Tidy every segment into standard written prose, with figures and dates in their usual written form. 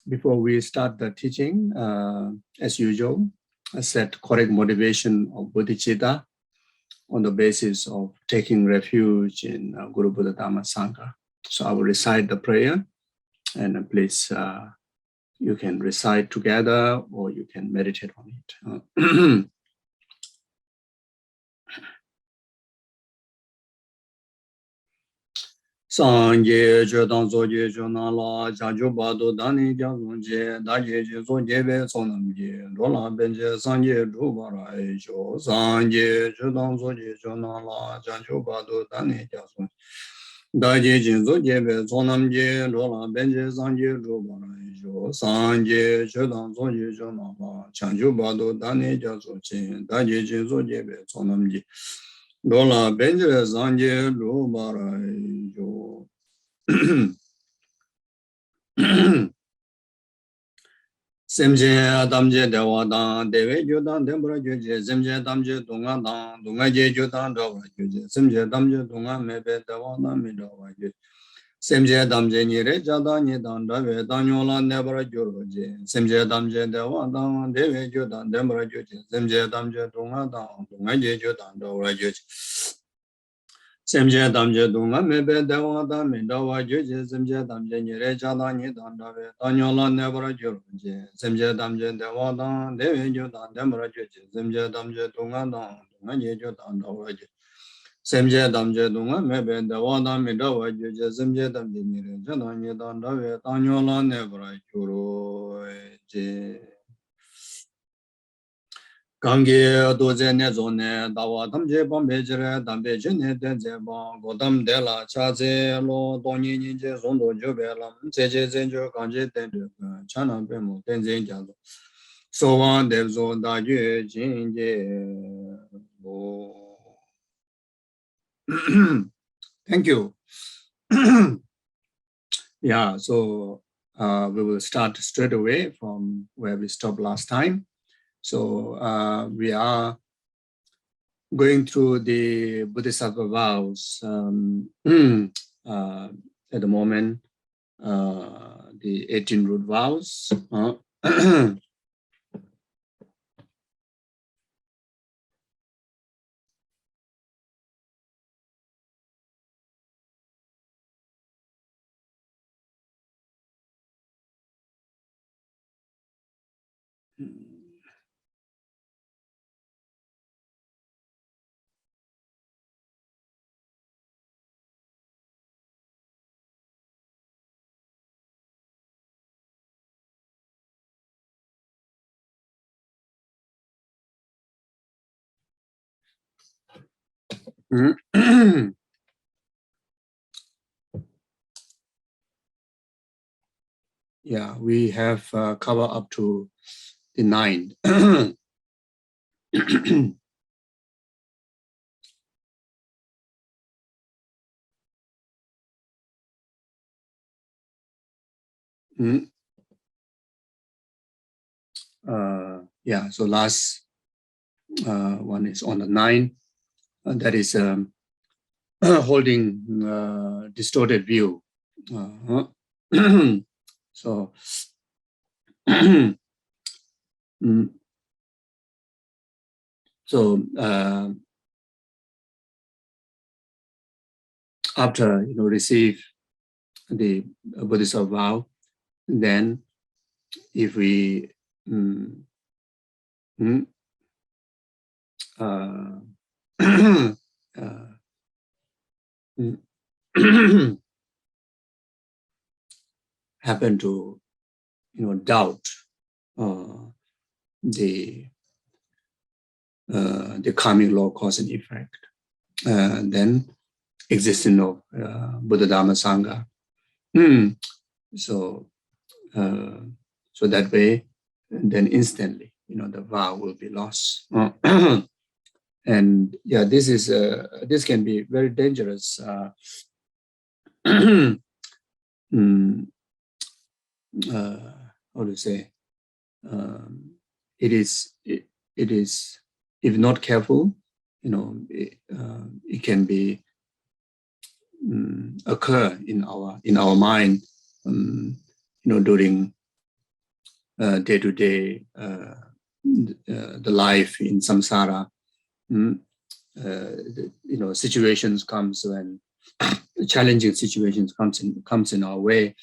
before we start the teaching, as usual, I set correct motivation of bodhichitta on the basis of taking refuge in Guru Buddha Dhamma Sangha. So I will recite the prayer, and please, you can recite together or you can meditate on it. Sangye Jodang Zoje Jonala, Janju Bado Dani Janje, Daje Zojebe Sonamje, Rola Benje, Sangye Dubara Ejo, Sangye Jodang Zoje Jonala, Janju Bado Dani Jason, Daje Zojebe Sonamje, Rola Benje, Sangye Dubara Ejo, Sangye Jodang Zoje Jonala, Janju Bado Dani Jason, Daje Zojebe Sonamje. Dola Benjere Zanje Lubara Jo Semje Adamje Dewadan, Deve Jodan, Dembra Joje, Semje Damje Dunga Dan, Dunga Je Jodan Dova Joje, Semje Damje Dunga Mebe Dewadan Midova Joje, Semje Damje Nire Jada Nidan Dave Danyola Nebra Joroje, Semje Damje Dewadan, Deve Jodan, Dembra Joje, Semje Damje Dunga Dan, Dunga Je Jodan Dova Joje. Semje Damje Dunga Mebe Dewada Mindawa Joje, Semje Damje Nire Jada Nidan Dave Danyola Nebra Joroje, Semje Damje Dewada, Deve Jodan Dembra Joje, Semje Damje Dunga Dan, Dunga Je Jodan Dova Joje. Semje Damje Dunga Mebe Dewada Mindawa Joje, Semje Damje Nire Jada Nidan Dave Danyola Nebra Joroje. Gange doze ne zone dawa tamje bombe jere dambe jene denze bang godam de la chaze lo doni ninje zondo jobe lam jeje zenjo ganje denje chana be mo denze jalo so wan de zo da jue jinje bo. Thank you. Yeah, so we will start straight away from where we stopped last time. So we are going through the Bodhisattva vows at the moment, the 18 root vows. Yeah, we have covered up to the 9. Yeah, so last one is on the 9. That is holding distorted view. So after receive the Bodhisattva vow, then if we happen to doubt the karmic law, cause and effect, then existence of Buddha Dhamma Sangha. So that way, then instantly, the vow will be lost. And yeah, this can be very dangerous. How to say? It is, if not careful, it can be occur in our mind, during day-to-day the life in samsara. Situations comes when challenging situations comes in our way,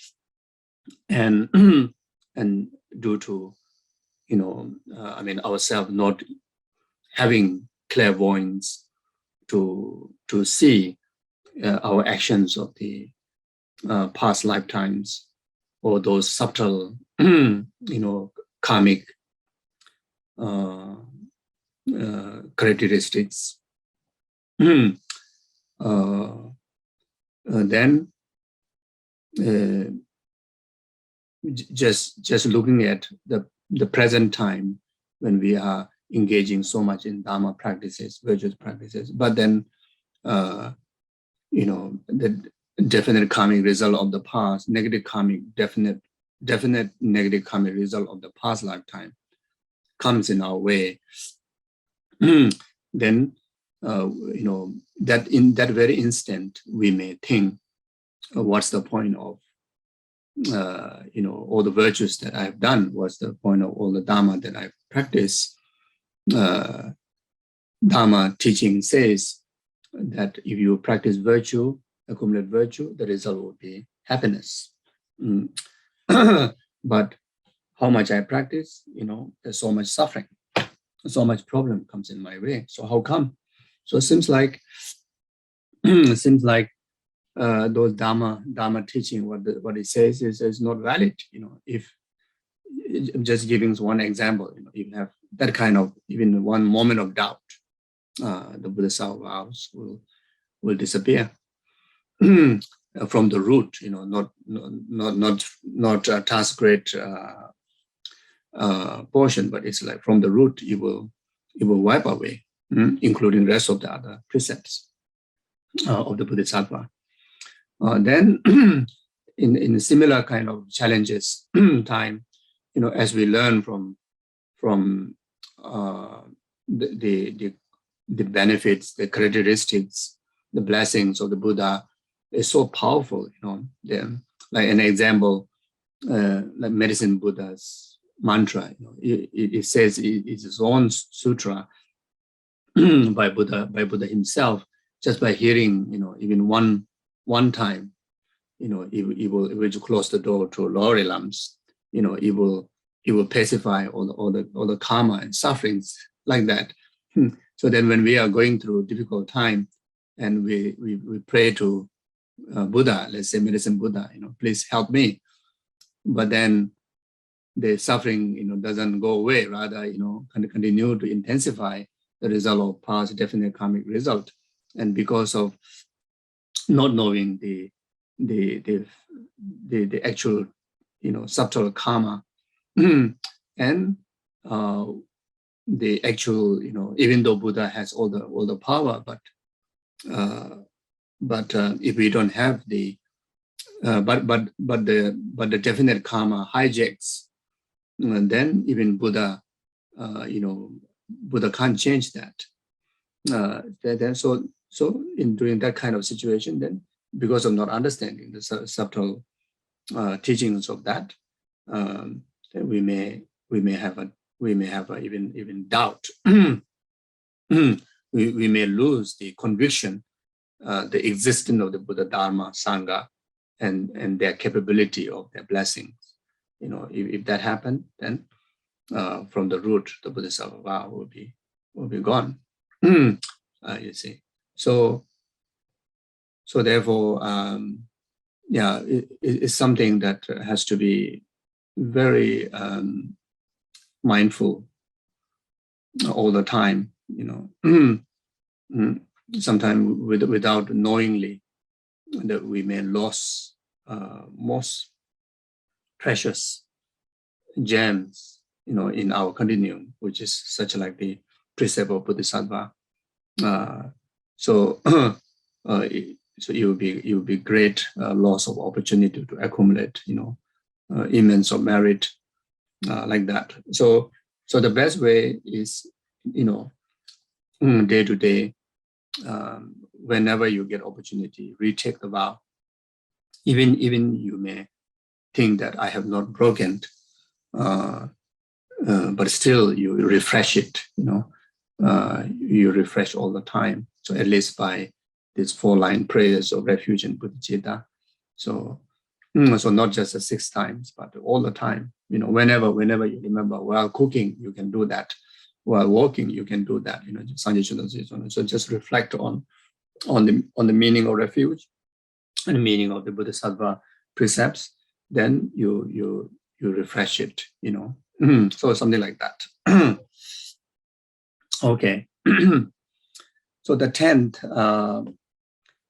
and and due to ourselves not having clairvoyance to see our actions of the past lifetimes, or those subtle karmic characteristics, then just looking at the present time when we are engaging so much in Dharma practices, virtuous practices, but then the definite karmic result of the past, definite negative karmic result of the past lifetime comes in our way, then that in that very instant we may think, what's the point of all the virtues that I've done? What's the point of all the Dharma that I've practiced? Dharma teaching says that if you practice virtue, accumulate virtue, the result will be happiness. But how much I practice, there's so much suffering, so much problem comes in my way. So how come? So it seems like those Dharma teaching, what it says is not valid. If just giving one example, you have that kind of even one moment of doubt, the Bodhisattva vows will disappear from the root. Not a task great portion, but it's like from the root it will wipe away, including the rest of the other precepts of the Bodhisattva. Then in similar kind of challenges time, as we learn from the benefits, the characteristics, the blessings of the Buddha is so powerful. Like an example, like Medicine Buddha's mantra. It says it's his own sutra by Buddha himself. Just by hearing, even one time, it will close the door to lower realms. It will pacify all the karma and sufferings like that. So then, when we are going through difficult time, and we pray to Buddha, let's say Medicine Buddha, please help me. But then the suffering, doesn't go away. Rather, continue to intensify the result of past definite karmic result. And because of not knowing the actual, subtle karma, and the actual, even though Buddha has all the power, but if we don't have the but the definite karma hijacks, then even Buddha, Buddha can't change that. So in doing that kind of situation, then because of not understanding the subtle teachings of that, then we may have even doubt. We may lose the conviction, the existence of the Buddha, Dharma, Sangha, and their capability of their blessings. If that happened, then from the root, the Bodhisattva vow will be gone. You see. So therefore, it's something that has to be very mindful all the time. Sometimes without knowingly, that we may lose most precious gems, in our continuum, which is such like the precept of Bodhisattva. So it will be great loss of opportunity to accumulate, immense of merit, like that. So the best way is, day to day, whenever you get opportunity, retake the vow. Even you may think that I have not broken, but still you refresh it, you refresh all the time. So at least by these 4-line prayers of refuge and bodhichitta. So not just the 6 times, but all the time. Whenever you remember, while cooking, you can do that. While walking, you can do that. So just reflect on the meaning of refuge and the meaning of the Bodhisattva precepts. Then you refresh it. So something like that. Okay. So the 10th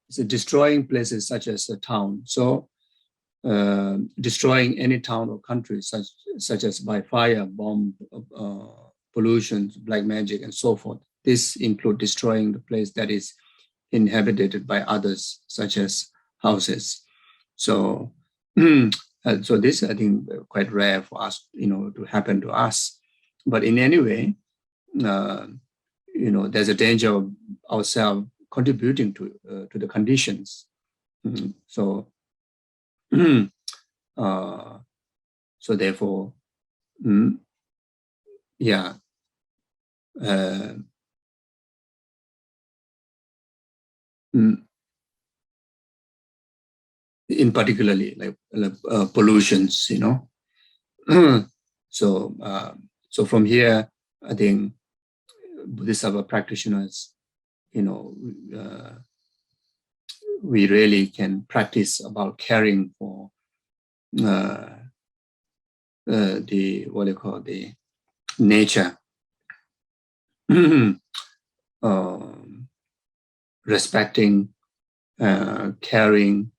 is destroying places such as a town. So destroying any town or country such as by fire, bomb, pollution, black magic, and so forth. This includes destroying the place that is inhabited by others, such as houses. So, so this, I think, quite rare for us, to happen to us. But in any way, there's a danger of ourselves contributing to the conditions. So therefore, in particularly like pollutions, so from here, I think Bodhisattva practitioners, we really can practice about caring for the nature, respecting, caring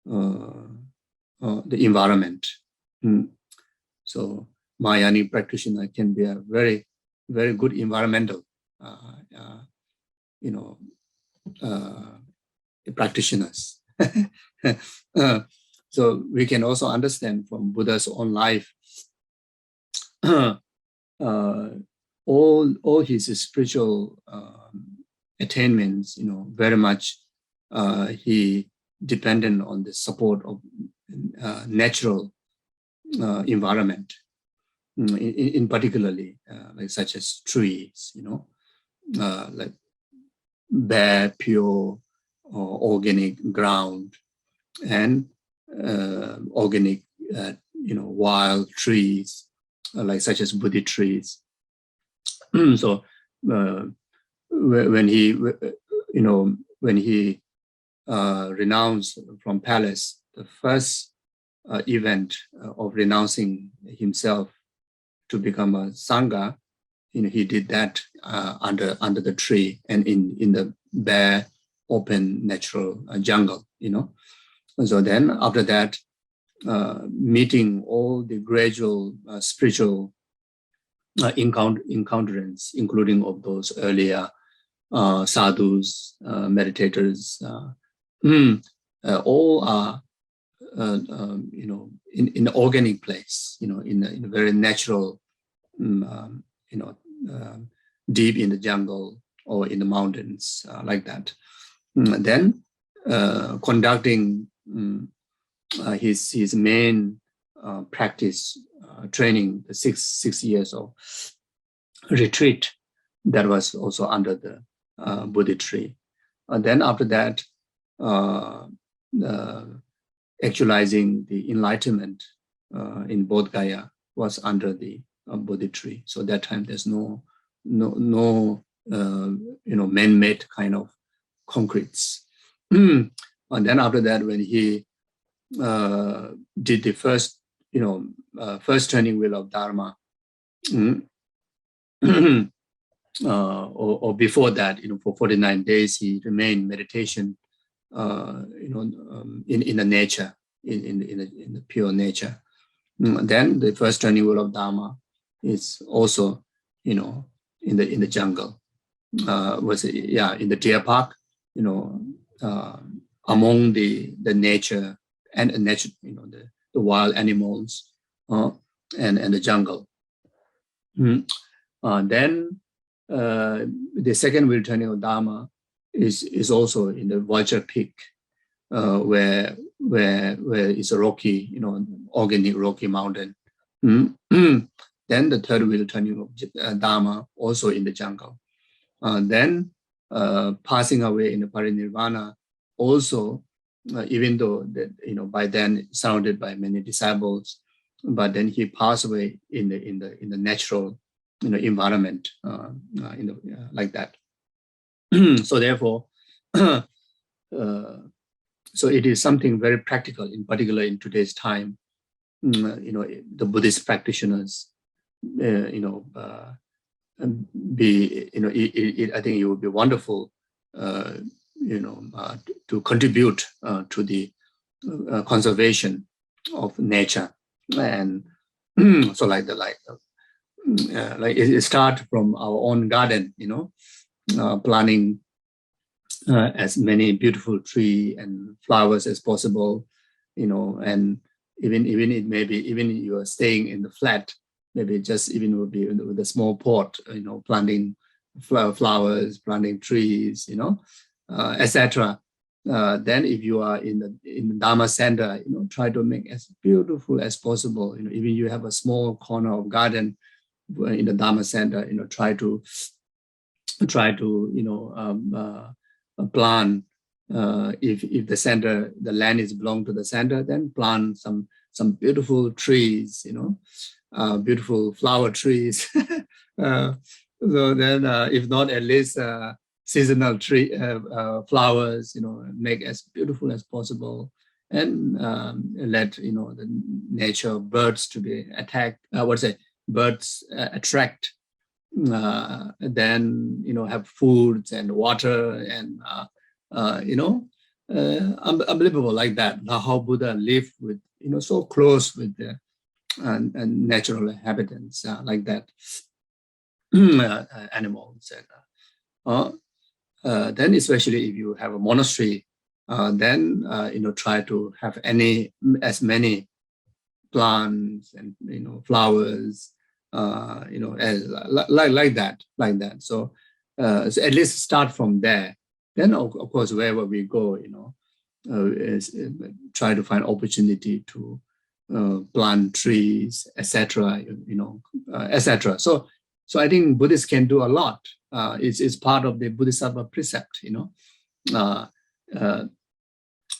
the environment. So Mahayani practitioner can be a very, very good environmental, practitioners. So we can also understand from Buddha's own life, all his spiritual attainments, very much he dependent on the support of natural environment, in particularly like such as trees, like bare, pure, organic ground, and organic, wild trees, like such as Bodhi trees. So when he renounced from palace, the first event of renouncing himself to become a sangha, he did that under the tree and in the bare, open, natural jungle. And so then after that, meeting all the gradual spiritual encounterings, including of those earlier sadhus, meditators, all are in an organic place, in a very natural, deep in the jungle or in the mountains, like that. Then conducting his main practice training, the six years of retreat, that was also under the Bodhi tree. And then after that, actualizing the enlightenment in Bodh Gaya was under the Bodhi tree. So that time there's no man-made kind of concretes. And then after that, when he did the first turning wheel of Dharma, or before that, for 49 days, he remained meditation, in the nature, in the pure nature. Then the first turning wheel of Dharma is also, in the jungle, in the deer park, among the nature and nature, the wild animals, and the jungle. Then the second wheel turning of Dharma is also in the Vulture Peak, where it's a rocky, organic rocky mountain. then the third wheel turning of Dharma, also in the jungle. Then passing away in the parinirvana, also, even though that, by then surrounded by many disciples, but then he passed away in the natural, environment, like that. So therefore, so it is something very practical, in particular in today's time. The Buddhist practitioners, I think it would be wonderful, to contribute to the conservation of nature, and so like it start from our own garden, planting as many beautiful trees and flowers as possible, and even it may be, even you are staying in the flat, maybe just even would be with a small pot, planting flowers, planting trees, etc. Then if you are in the Dharma center, try to make as beautiful as possible. Even you have a small corner of garden in the Dharma center, try to plant. If the center, the land is belong to the center, then plant some beautiful trees, beautiful flower trees. So then, if not, at least seasonal tree flowers, make as beautiful as possible, and let the nature, birds to be attacked. Birds attract. Then have foods and water and unbelievable like that. How Buddha lived with so close with the and natural inhabitants, like that. Animals, and then especially if you have a monastery, then try to have as many plants and flowers, as like that. So at least start from there. Then of course wherever we go, try to find opportunity to plant trees, etc. Etc. So I think Buddhists can do a lot. It's part of the Bodhisattva precept.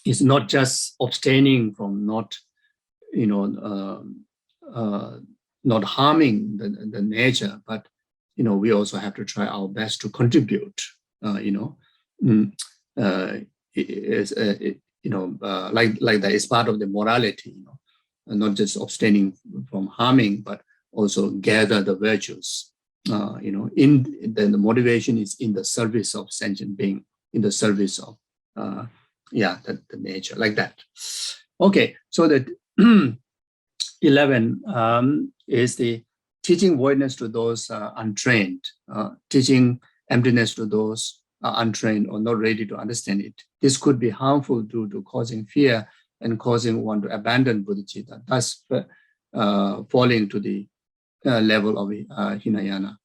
It's not just abstaining from not harming the nature, but we also have to try our best to contribute. Like that is part of the morality. Not just abstaining from harming, but also gather the virtues. Then the motivation is in the service of sentient being, in the service of the nature, like that. Okay, so the 11 is the teaching voidness to those untrained, teaching emptiness to those untrained or not ready to understand it. This could be harmful due to causing fear and causing one to abandon bodhicitta, thus falling to the level of Hinayana.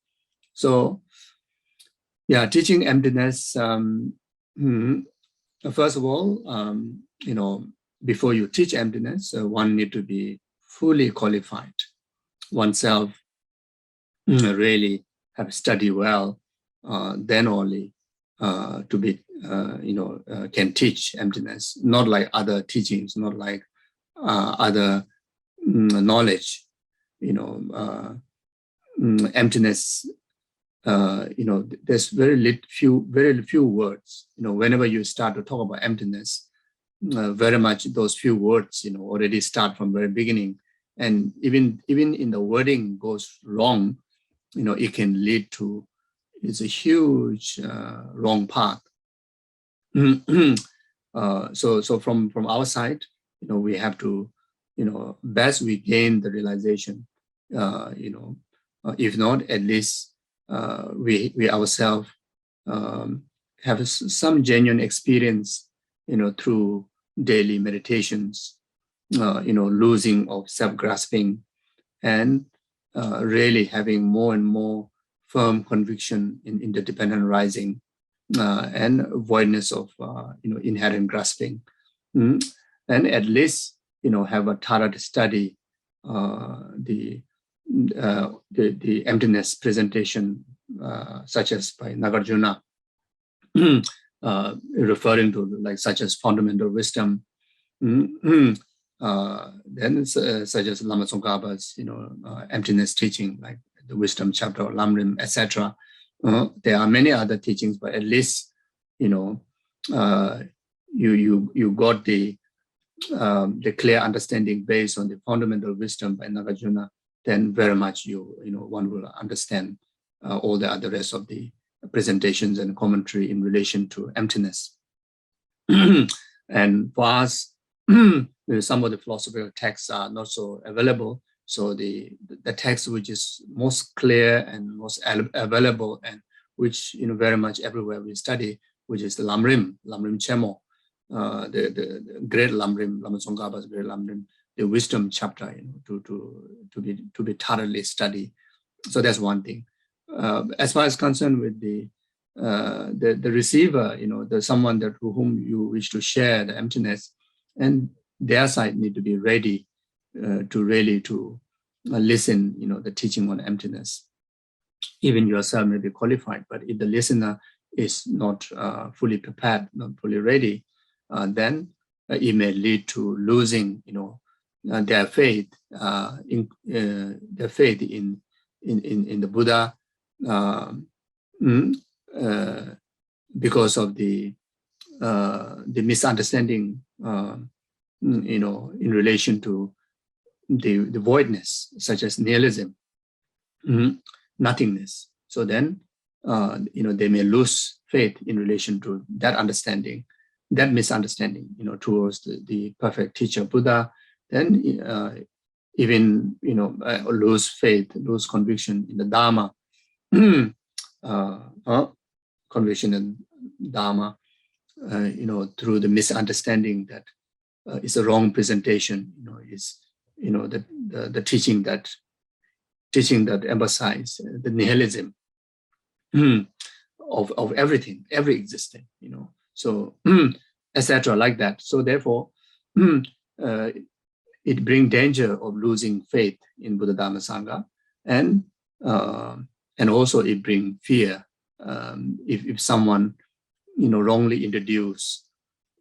So, teaching emptiness. First of all, before you teach emptiness, one need to be fully qualified. Oneself really have studied well, then only to be can teach emptiness. Not like other teachings, not like other knowledge. Emptiness. There's very few words. Whenever you start to talk about emptiness, very much those few words, already start from very beginning, and even in the wording goes wrong, it can lead to it's a huge wrong path. So from our side, we have to, best we gain the realization, if not, at least we ourselves have some genuine experience, through daily meditations, losing of self-grasping, and really having more and more firm conviction in interdependent rising, and voidness of inherent grasping, and at least have a thorough study the the emptiness presentation, such as by Nagarjuna, referring to like such as fundamental wisdom. Then such as Lama Tsongkhapa's, emptiness teaching, like the wisdom chapter of Lamrim, etc. There are many other teachings, but at least you got the clear understanding based on the fundamental wisdom by Nagarjuna. Then very much one will understand all the other rest of the presentations and commentary in relation to emptiness. And for us, some of the philosophical texts are not so available. So the text which is most clear and most available, and which very much everywhere we study, which is the Lamrim Chemo, the great Lamrim, Lama Tsongkhapa's great Lamrim, the wisdom chapter, to be thoroughly studied. So that's one thing. As far as concerned with the receiver, the someone that whom you wish to share the emptiness, and their side need to be ready to really listen, the teaching on emptiness. Even yourself may be qualified, but if the listener is not fully prepared, not fully ready, then it may lead to losing, their faith in the Buddha, because of the misunderstanding, in relation to the voidness, such as nihilism, nothingness. So then, they may lose faith in relation to that understanding, that misunderstanding, towards the perfect teacher Buddha. Then even lose faith, lose conviction in the Dharma, conviction in Dharma, through the misunderstanding that is a wrong presentation. Is the teaching that emphasize the nihilism of everything, every existence. So etc. like that. So therefore, it brings danger of losing faith in Buddha Dharma Sangha, and also it brings fear if someone wrongly introduce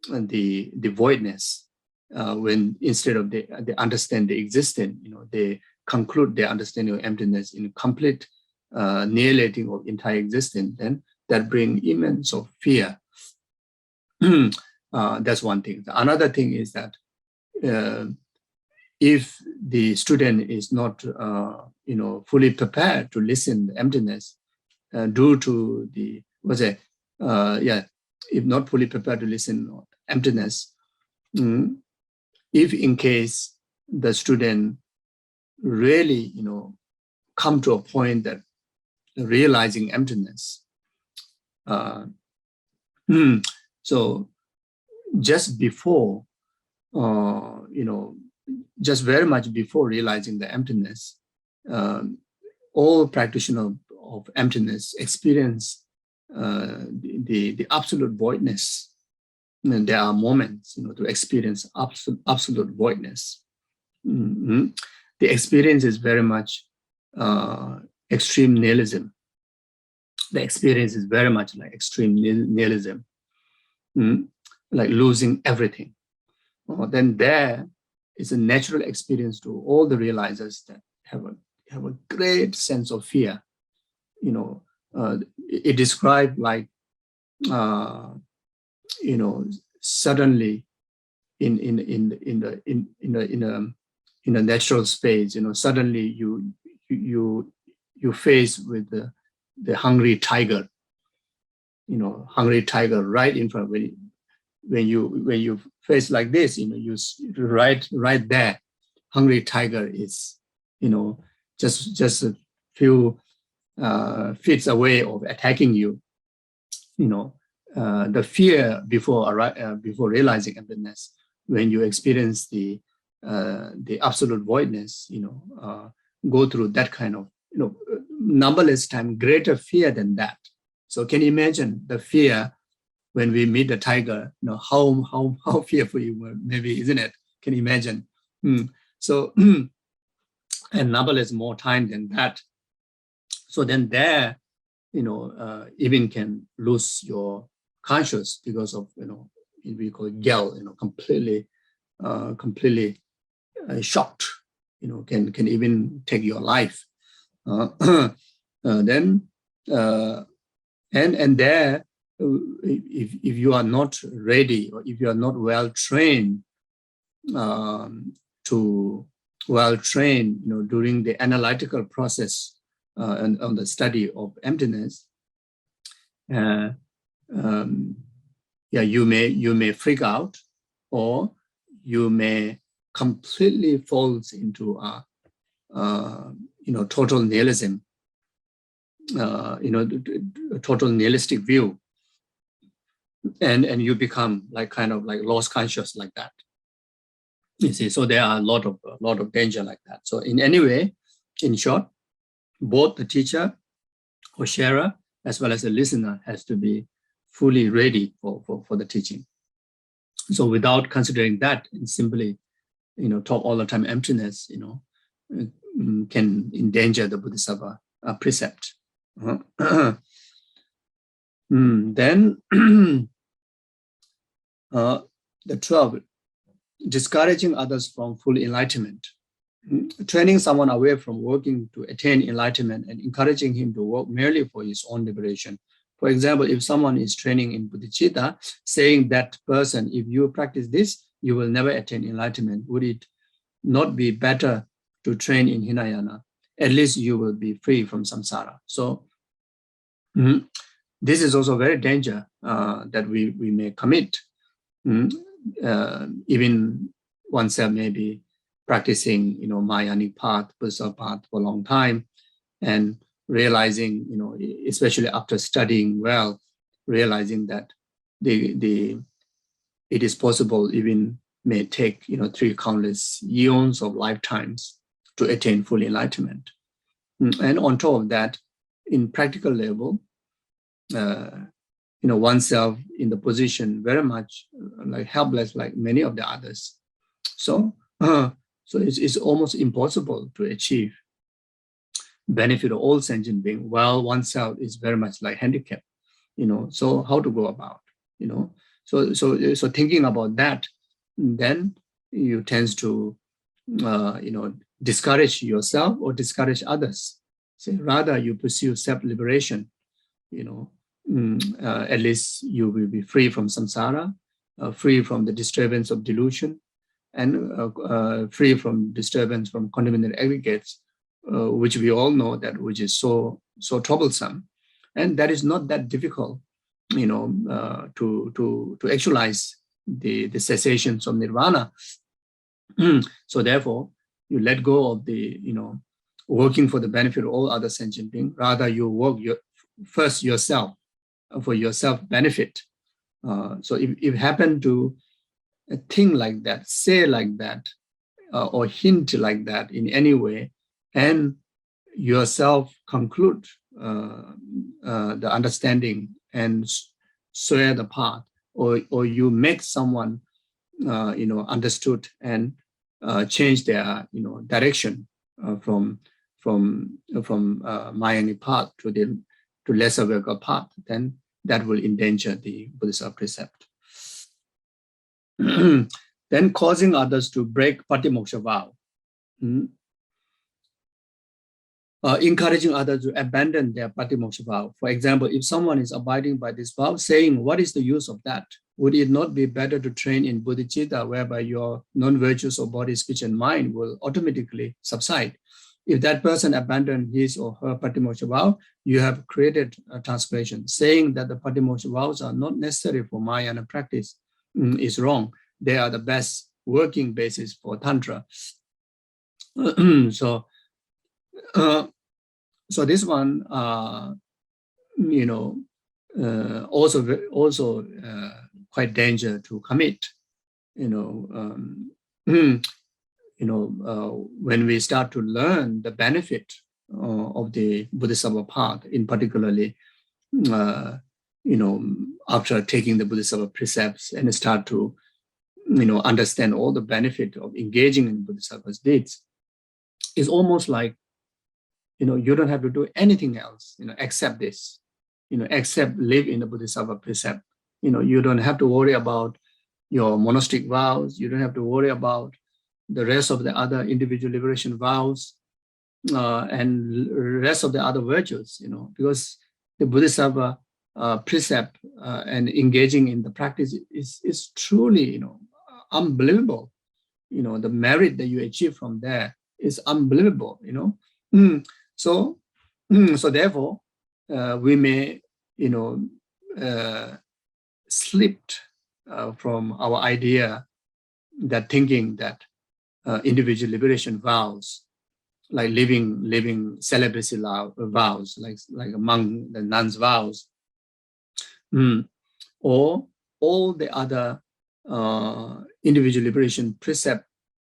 the voidness, when instead of they understand the existence, they conclude their understanding of emptiness in complete annihilating of entire existence, then that brings immense of fear. That's one thing. Another thing is that if the student is not fully prepared to listen to emptiness, due to the if not fully prepared to listen to emptiness, if in case the student really come to a point that realizing emptiness, so just before just very much before realizing the emptiness, all practitioners of emptiness experience the absolute voidness. And there are moments, to experience absolute voidness. The experience is very much extreme nihilism. The experience is very much like extreme nihilism, like losing everything. Then there is a natural experience to all the realizers that have a great sense of fear. It described like suddenly in a natural space, suddenly you face with the hungry tiger, right in front. When you face like this, you right there, hungry tiger is just a few feet away of attacking you. The fear before realizing emptiness, when you experience the absolute voidness, go through that kind of numberless time greater fear than that. So can you imagine the fear when we meet the tiger? How fearful you were, maybe, isn't it? Can you imagine? So and numberless more time than that. So then there, even can lose your conscious because of, we call it yell, completely shocked, can even take your life. Then and there, if you are not ready, or if you are not well trained during the analytical process and on the study of emptiness, you may freak out, or you may completely fall into a total nihilism, total nihilistic view, and you become kind of lost conscious like that. You see, so there are a lot of danger like that. So in any way, in short, both the teacher or sharer as well as the listener has to be fully ready for the teaching. So without considering that, and simply talk all the time emptiness, can endanger the Bodhisattva precept. Then the 12, discouraging others from full enlightenment. Training someone away from working to attain enlightenment and encouraging him to work merely for his own liberation. For example, if someone is training in bodhicitta, saying that person, if you practice this, you will never attain enlightenment, would it not be better to train in Hinayana? At least you will be free from samsara. So this is also very danger that we may commit. Even oneself may be practicing, Mayanic path, Bodhisattva path for a long time, and realizing, especially after studying well, realizing that it is possible, even may take, 3 countless eons of lifetimes to attain full enlightenment. And on top of that, in practical level, oneself in the position very much helpless, like many of the others. So it's almost impossible to achieve benefit of all sentient beings while oneself is very much handicapped. So how to go about? So thinking about that, then you tend to discourage yourself or discourage others. So rather you pursue self-liberation. At least you will be free from samsara, free from the disturbance of delusion, and free from disturbance from contaminated aggregates, which we all know that which is so troublesome, and that is not that difficult, to actualize the cessations of nirvana. So therefore, you let go of the working for the benefit of all other sentient beings. Rather, you work first yourself for your self benefit. So if you happen to think like that, say like that, or hint like that in any way, and yourself conclude the understanding and swear the path, or you make someone understood and change their direction from Mayanic path to lesser vehicle path, then that will endanger the Bodhisattva precept. Then causing others to break patimoksha vow. Encouraging others to abandon their patimoksha vow. For example, if someone is abiding by this vow, saying, what is the use of that? Would it not be better to train in bodhicitta, whereby your non-virtues of body, speech, and mind will automatically subside? If that person abandoned his or her patimoksha vow, you have created a transgression. Saying that the patimoksha vows are not necessary for Mahayana practice is wrong. They are the best working basis for Tantra. So this one, also quite danger to commit. When we start to learn the benefit of the Bodhisattva path, in particularly, after taking the Bodhisattva precepts and start to, understand all the benefit of engaging in Bodhisattva's deeds, it's almost like, you don't have to do anything else, except this, except live in the Bodhisattva precept. You don't have to worry about your monastic vows. You don't have to worry about the rest of the other individual liberation vows and rest of the other virtues, because the Bodhisattva precept and engaging in the practice is truly, unbelievable. The merit that you achieve from there is unbelievable, So, so therefore, we may, slipped from our idea that thinking that individual liberation vows, like living celibacy vows, like among the nuns' vows, or all the other individual liberation precept,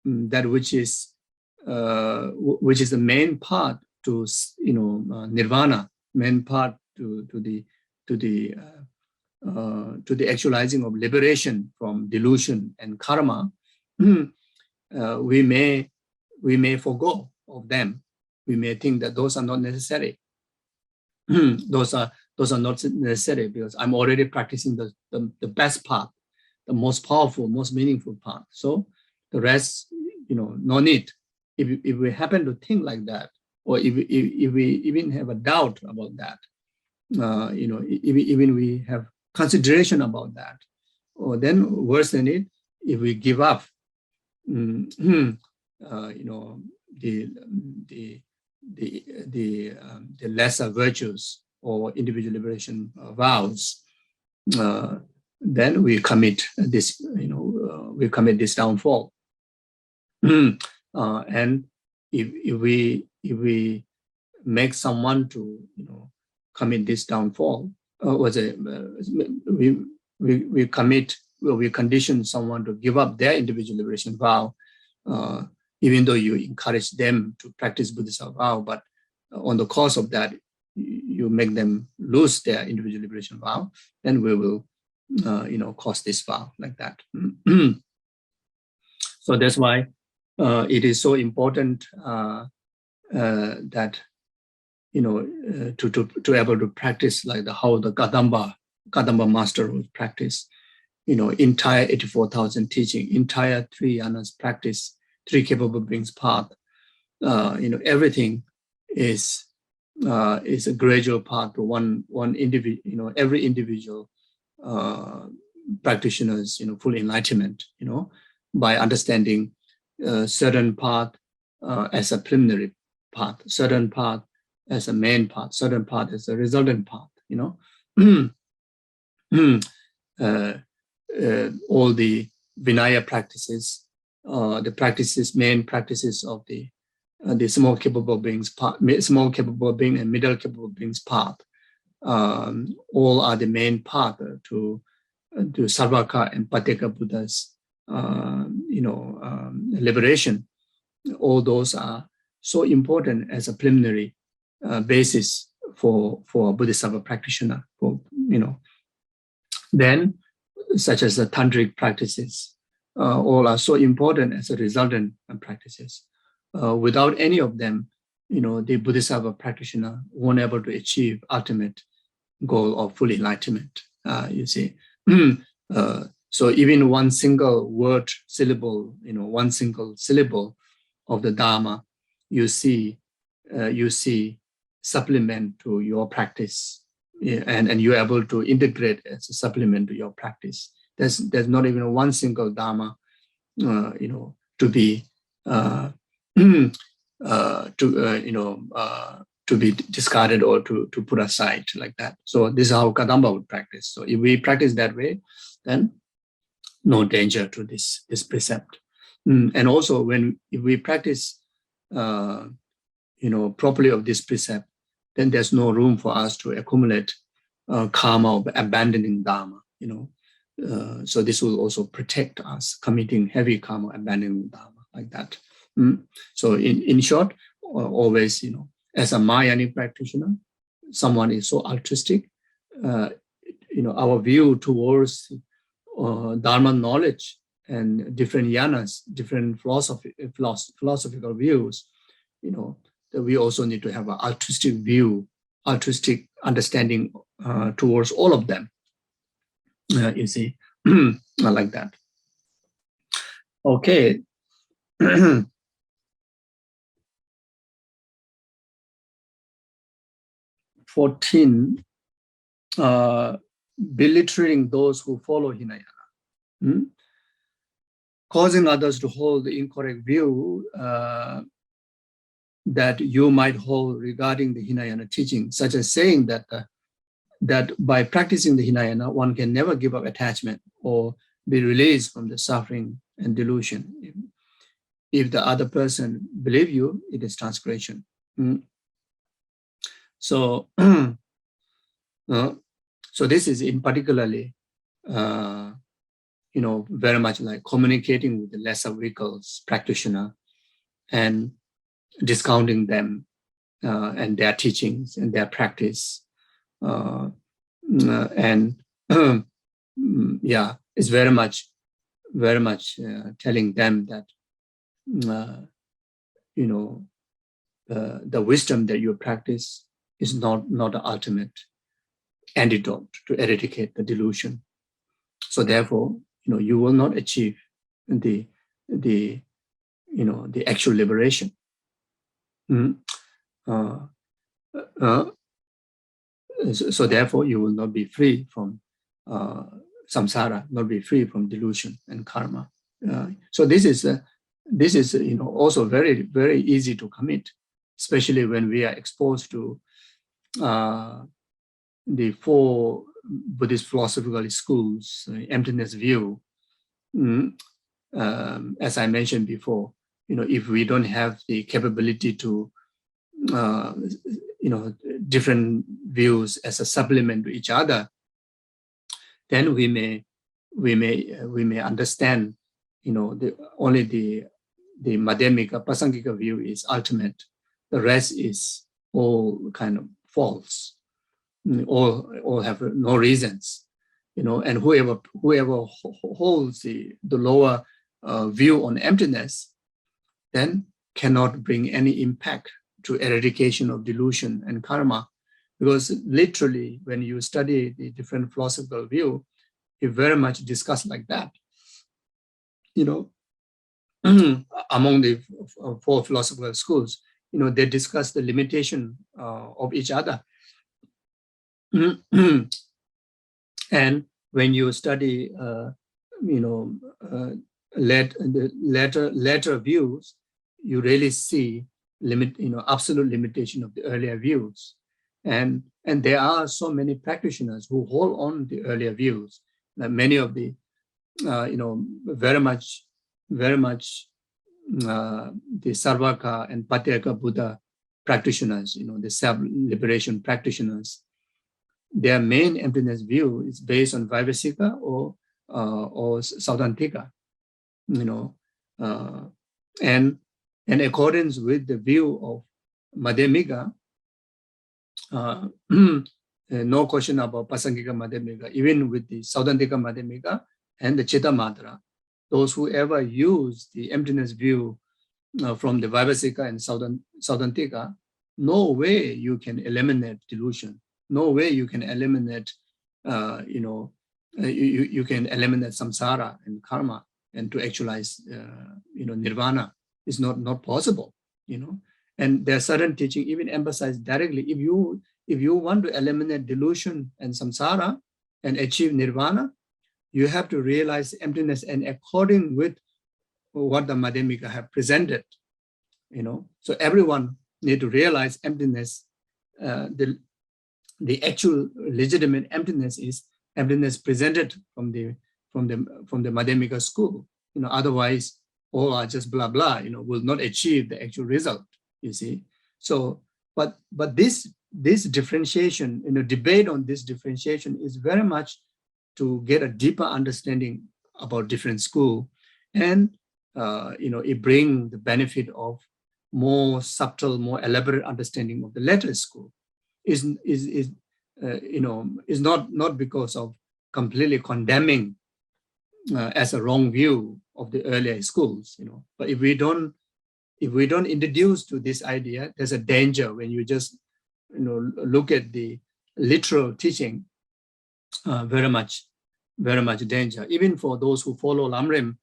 that which is the main part to nirvana, main part to the actualizing of liberation from delusion and karma. We may forgo of them. We may think that those are not necessary. those are not necessary because I'm already practicing the best path, the most powerful, most meaningful path. So the rest, no need. If we happen to think like that, or if we even have a doubt about that, even we have consideration about that, or then worse than it, if we give up, the lesser virtues or individual liberation vows, then we commit this, we commit this downfall. And if we make someone to, commit this downfall, we condition someone to give up their individual liberation vow, even though you encourage them to practice Buddhist vow, but on the course of that, you make them lose their individual liberation vow, then we will, cause this vow like that. So that's why it is so important that, to able to practice like how the Kadamba master would practice, entire 84,000 teaching, entire three yanas practice, three capable beings path, everything is a gradual path to one individual, every individual practitioners, full enlightenment, by understanding certain path as a preliminary path, certain path as a main path, certain path as a resultant path, all the Vinaya practices, main practices of the small capable beings path, small capable being and middle capable beings path, all are the main path to Sarvaka and Pateka Buddhas, liberation. All those are so important as a preliminary basis for a Bodhisattva practitioner. Then, such as the tantric practices, all are so important as a resultant practices. Without any of them, the Bodhisattva practitioner won't able to achieve ultimate goal of full enlightenment. You see, so even one single word syllable, one single syllable of the Dharma, you see supplement to your practice, and you're able to integrate as a supplement to your practice. There's not even one single Dharma, to be to be discarded or to put aside like that. So this is how Kadamba would practice. So if we practice that way, then no danger to this precept. And also if we practice properly of this precept, then there's no room for us to accumulate karma of abandoning Dharma. So this will also protect us committing heavy karma, abandoning Dharma like that. So in short, always, as a Mayani practitioner, someone is so altruistic, our view towards Dharma knowledge and different yanas, different philosophical views that we also need to have an altruistic view, altruistic understanding towards all of them. You see, like that. Okay. 14, belittling those who follow Hinayana, causing others to hold the incorrect view that you might hold regarding the Hinayana teaching, such as saying that that by practicing the Hinayana, one can never give up attachment or be released from the suffering and delusion. If the other person believe you, it is transgression. So, so this is in particularly, very much like communicating with the lesser vehicles practitioner and discounting them and their teachings and their practice. And it's very much telling them that, the wisdom that you practice is not the ultimate antidote to eradicate the delusion. So therefore, you will not achieve the actual liberation. So therefore, you will not be free from samsara, not be free from delusion and karma. So this is also very, very easy to commit, especially when we are exposed to the 4 Buddhist philosophical schools, emptiness view. As I mentioned before, if we don't have the capability to, different views as a supplement to each other, then we may understand, only the madhyamika, pasangika view is ultimate. The rest is all kind of false. All have no reasons, and whoever holds the lower view on emptiness, then cannot bring any impact to eradication of delusion and karma, because literally when you study the different philosophical view, you very much discuss like that. Among the 4 philosophical schools, they discuss the limitation of each other. And when you study, later views, you really see absolute limitation of the earlier views, and there are so many practitioners who hold on the earlier views. Many of the, very much the Sarvaka and Patyaka Buddha practitioners, the self-liberation practitioners, their main emptiness view is based on Vaibhasika or Saudantika, and in accordance with the view of Madhyamika, no question about Pasangika Madhyamika, even with the Saudantika Madhyamika and the Chitta Matra, those who ever use the emptiness view from the Vaibhasika and Saudantika, no way you can eliminate delusion. No way you can eliminate, you can eliminate samsara and karma, and to actualize, nirvana is not possible, And there are certain teaching even emphasize directly, if you want to eliminate delusion and samsara and achieve nirvana, you have to realize emptiness, and according with what the Madhyamika have presented, So everyone need to realize emptiness. The actual legitimate emptiness is emptiness presented from the Madhyamika school. Otherwise all are just blah blah. Will not achieve the actual result. You see. So, but this differentiation, debate on this differentiation is very much to get a deeper understanding about different school, and it brings the benefit of more subtle, more elaborate understanding of the latter school. Is not because of completely condemning as a wrong view of the earlier schools, but if we don't if we don't introduce to this idea, there's a danger when you just look at the literal teaching. Very much danger. Even for those who follow Lamrim,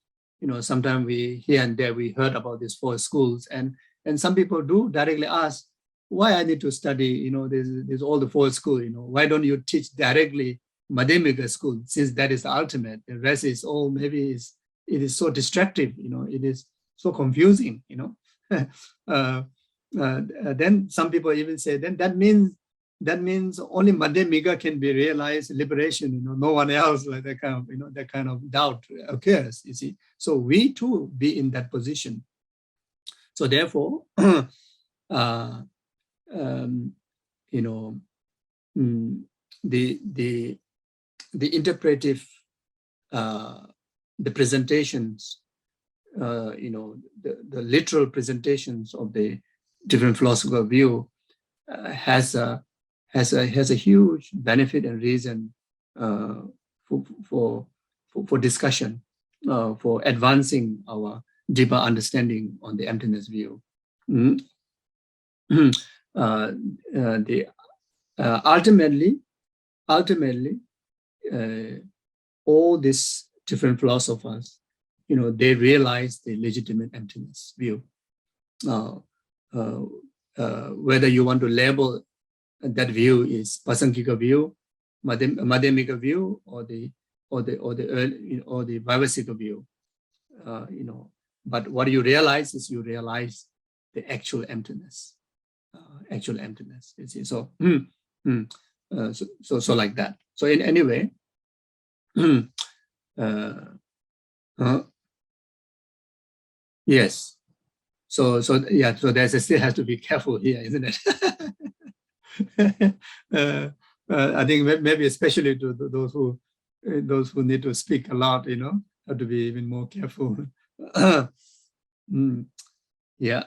sometimes we here and there we heard about these 4 schools, and some people do directly ask, why I need to study, there's all the 4 schools, why don't you teach directly Madhyamika school, since that is the ultimate. The rest is all maybe it is so distractive, it is so confusing, then some people even say, then that means only Madhyamika can be realized liberation, no one else, like that kind of doubt occurs, you see. So we too be in that position. So therefore, the interpretive, the presentations, the literal presentations of the different philosophical view has a huge benefit and reason for discussion, for advancing our deeper understanding on the emptiness view. Ultimately, all these different philosophers, they realize the legitimate emptiness view. Whether you want to label that view is Pasankika view, Madhyamika view, or the Vaivasika view, but what you realize is you realize the actual emptiness, You see, so so like that. So in any way, yes. So yeah. So there's still has to be careful here, isn't it? I think maybe especially to those who need to speak a lot, have to be even more careful. Yeah.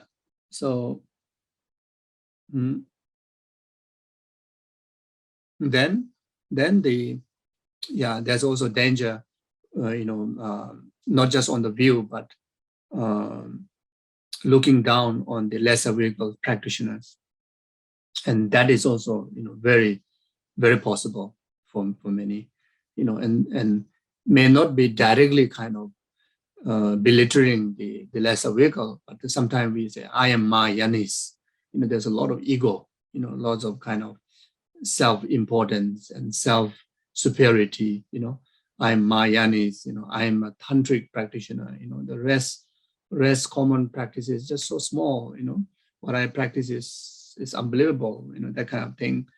So then there's also danger, not just on the view, but looking down on the lesser vehicle practitioners, and that is also very, very possible for many, and may not be directly kind of belittling the lesser vehicle, but sometimes we say, I am Mahayanis. There's a lot of ego, lots of kind of self-importance and self-superiority. I am Mahayanis, I am a tantric practitioner. The rest common practice is just so small. What I practice is unbelievable. That kind of thing.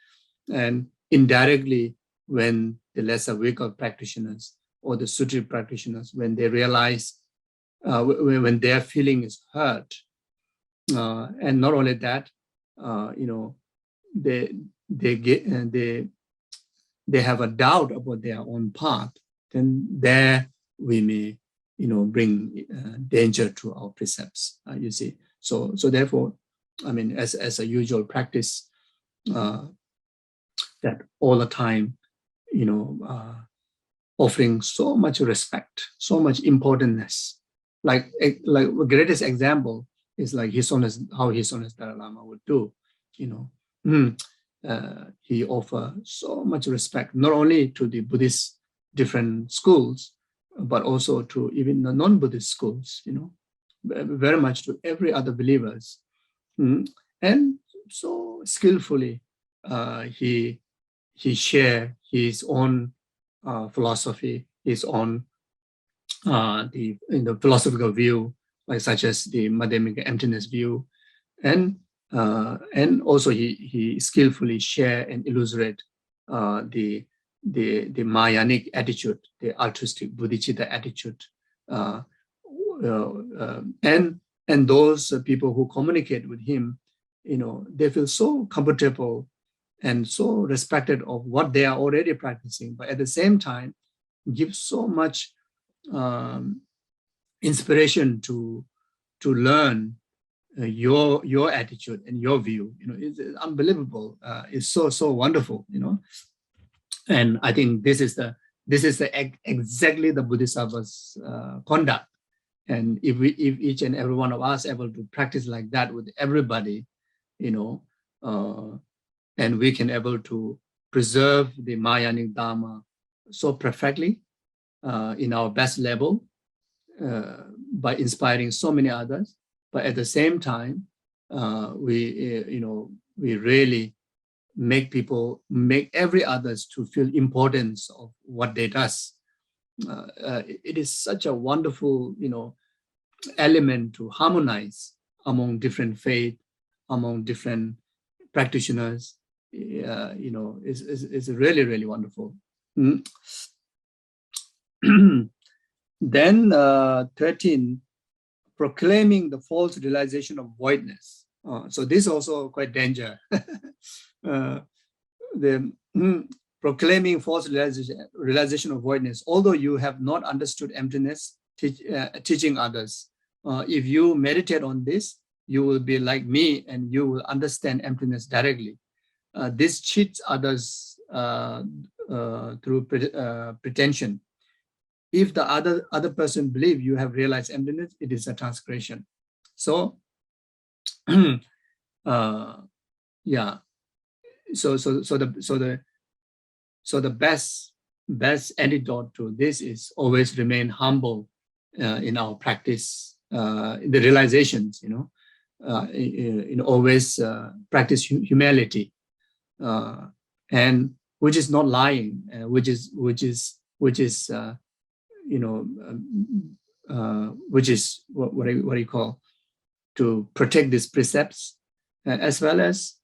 And indirectly, when the lesser vehicle practitioners or the sutri practitioners, when they realize, when their feeling is hurt, and not only that, they have a doubt about their own path, then there we may, bring danger to our precepts. You see, so therefore, I mean, as a usual practice, that all the time, offering so much respect, so much importance. Like the greatest example is like how His Holiness Dalai Lama would do. He offers so much respect, not only to the Buddhist different schools, but also to even the non-Buddhist schools, very much to every other believers. And so skillfully, he shared his own philosophy, his own the philosophical view, like such as the Madhyamika emptiness view, and also he skillfully share and illustrate the Mahayanic attitude, the altruistic bodhichitta attitude, and those people who communicate with him, they feel so comfortable and so respected of what they are already practicing, but at the same time give so much inspiration to learn your attitude and your view. It's unbelievable. It's so wonderful. And I think this is exactly the Bodhisattva's conduct And if each and every one of us able to practice like that with everybody, and we can able to preserve the Mahayanic Dharma so perfectly in our best level by inspiring so many others. But at the same time, we really make every others to feel importance of what they does. It is such a wonderful, element to harmonize among different faith, among different practitioners. Is really, really wonderful. Then 13, proclaiming the false realization of voidness. So this is also quite danger. Proclaiming false realization of voidness, although you have not understood emptiness, teaching others. If you meditate on this, you will be like me and you will understand emptiness directly. This cheats others through pretension. If the other person believe you have realized emptiness, it is a transgression. So, yeah. So the best antidote to this is always remain humble in our practice, in the realizations. Always practice humility, and which is not lying, which is what do you call, to protect these precepts, as well as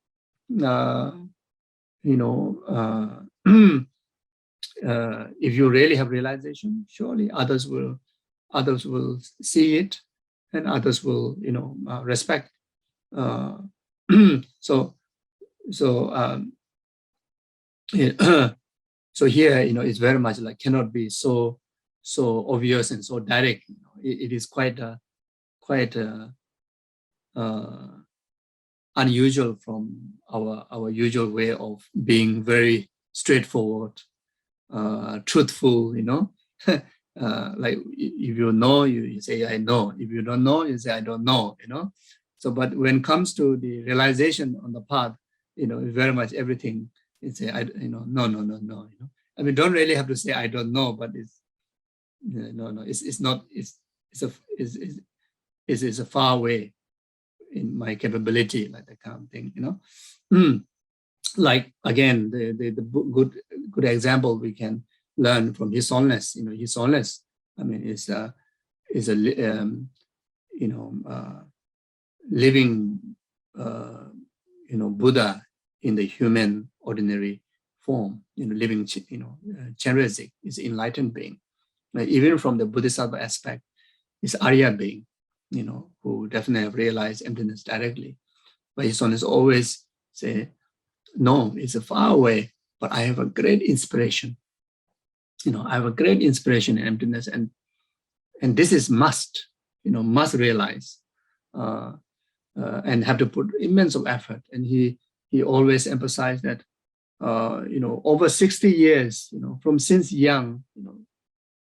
if you really have realization, surely others will see it, and others will respect. So here it's very much like cannot be so obvious and so direct. It is quite unusual from our usual way of being very straightforward, truthful. Like if you know, you say I know. If you don't know, you say I don't know. So, but when it comes to the realization on the path, very much everything. It's no. I mean, don't really have to say I don't know, but it's no. It's not. It's a far way in my capability, like that kind of thing. Like again, the good example we can learn from His Holiness. His Holiness, I mean, is a living Buddha in the human ordinary form. Living Chenrezig is enlightened being. Like even from the Bodhisattva aspect, is Arya being, who definitely have realized emptiness directly. But His Holiness always say, no, it's a far away, but I have a great inspiration. I have a great inspiration in emptiness, and this is must realize, and have to put immense of effort. And he always emphasized that, over 60 years, from since young,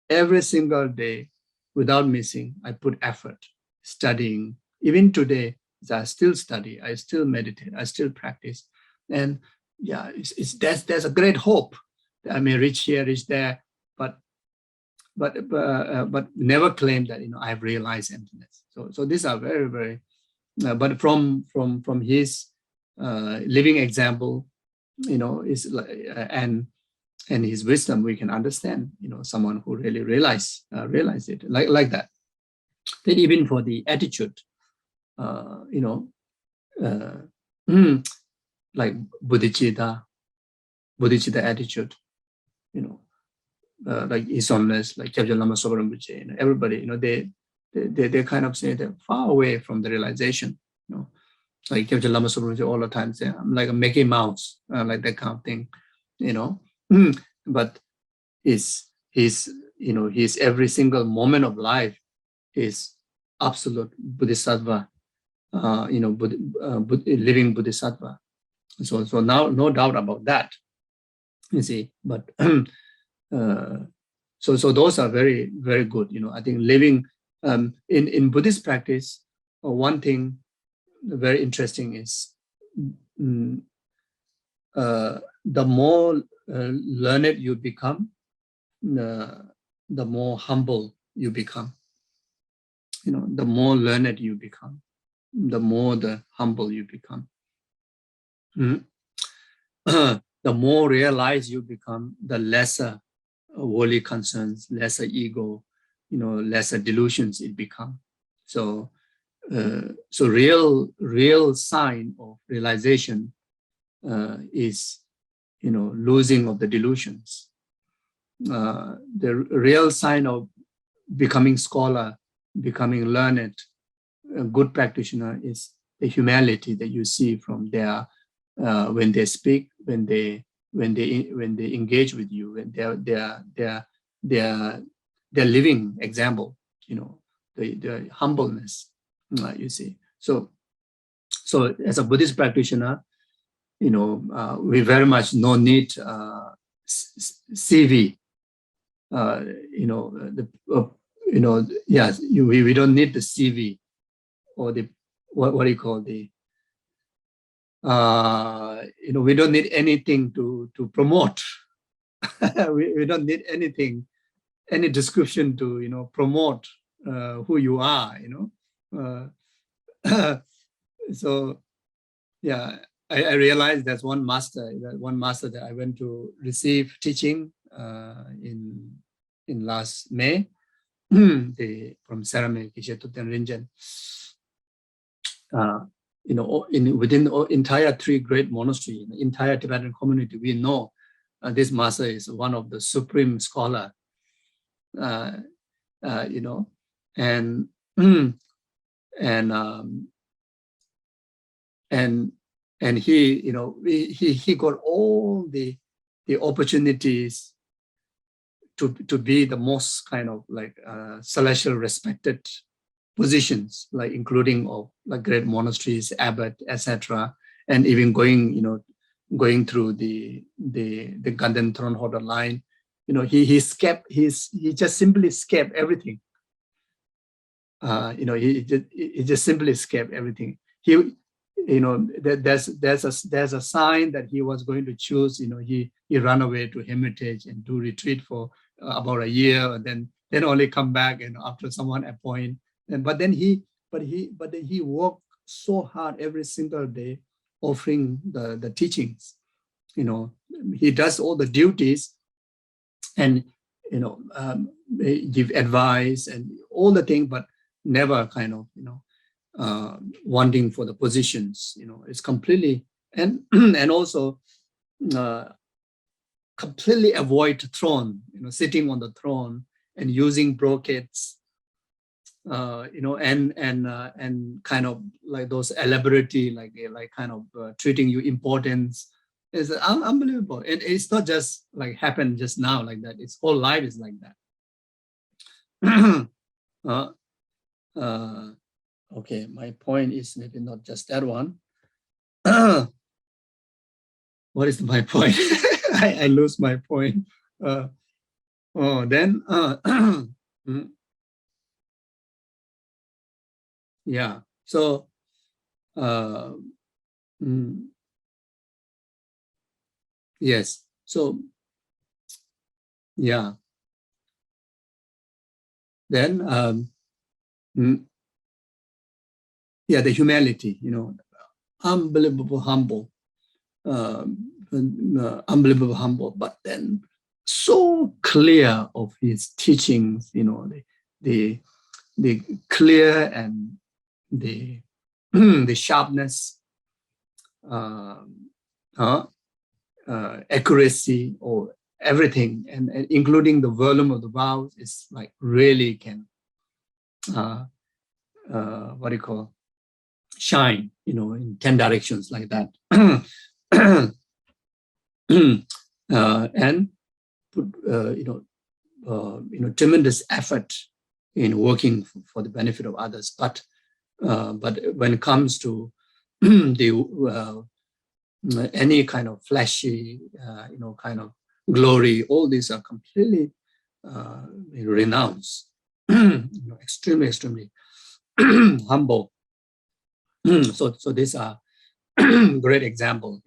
every single day, without missing, I put effort studying. Even today, I still study, I still meditate, I still practice. And yeah, there's a great hope that I may reach here, reach there, but never claim that I've realized emptiness. So these are very, very. But from his living example, is like, and his wisdom, we can understand. Someone who really realize it like that. Then even for the attitude, like bodhichitta attitude, like His Holiness, like Kyabja Lama Sobaram Buche, everybody, they kind of say they're far away from the realization. Like Kyabja Lama Sobaram Buche all the time say, I'm like a Mickey Mouse, like that kind of thing, But his every single moment of life is absolute Bodhisattva, living Bodhisattva. So now, no doubt about that, you see. But so those are very, very good. I think living In Buddhist practice, one thing very interesting is the more learned you become, the more humble you become. The more learned you become, the more the humble you become. The more realized you become, the lesser worldly concerns, lesser ego, lesser delusions it become. So real sign of realization is, losing of the delusions. The real sign of becoming scholar, becoming learned, a good practitioner is the humility that you see from their when they speak, when they engage with you, when they're living example, the humbleness, you see. So as a Buddhist practitioner, we very much no need CV. Yes, we don't need the CV or the what do you call the we don't need anything to promote. we don't need anything, any description to promote who you are. So yeah, I realized there's one master that I went to receive teaching in last May, from ceremony Geshe Zopa. Within the entire three great monasteries, the entire Tibetan community, we know this master is one of the supreme scholar, and he got all the opportunities to be the most kind of like celestial respected positions, like including of like great monasteries, abbot, etc., and even going through the Ganden throne holder line. He just simply escaped everything. He just simply escaped everything. There's a sign that he was going to choose. He ran away to Hermitage and do retreat for about a year, and then only come back after someone appoint. But then he worked so hard every single day, offering the teachings. He does all the duties, and give advice and all the things, but never kind of wanting for the positions. It's completely and also completely avoid throne. Sitting on the throne and using brocades. And kind of like those elabority, like kind of treating you importance is unbelievable. It's not just like happened just now like that. Its whole life is like that. Okay, my point is maybe not just that one. What is my point? I lose my point. Yeah. So, yes. So, yeah. Then, yeah, the humility, unbelievable humble, unbelievable humble, but then so clear of his teachings, the clear and the the sharpness, accuracy, or everything, and including the volume of the vows, is like really can what do you call shine, in 10 directions like that. And put tremendous effort in working for the benefit of others, but when it comes to the any kind of flashy kind of glory, all these are completely renounced. extremely, extremely humble. So these are great examples,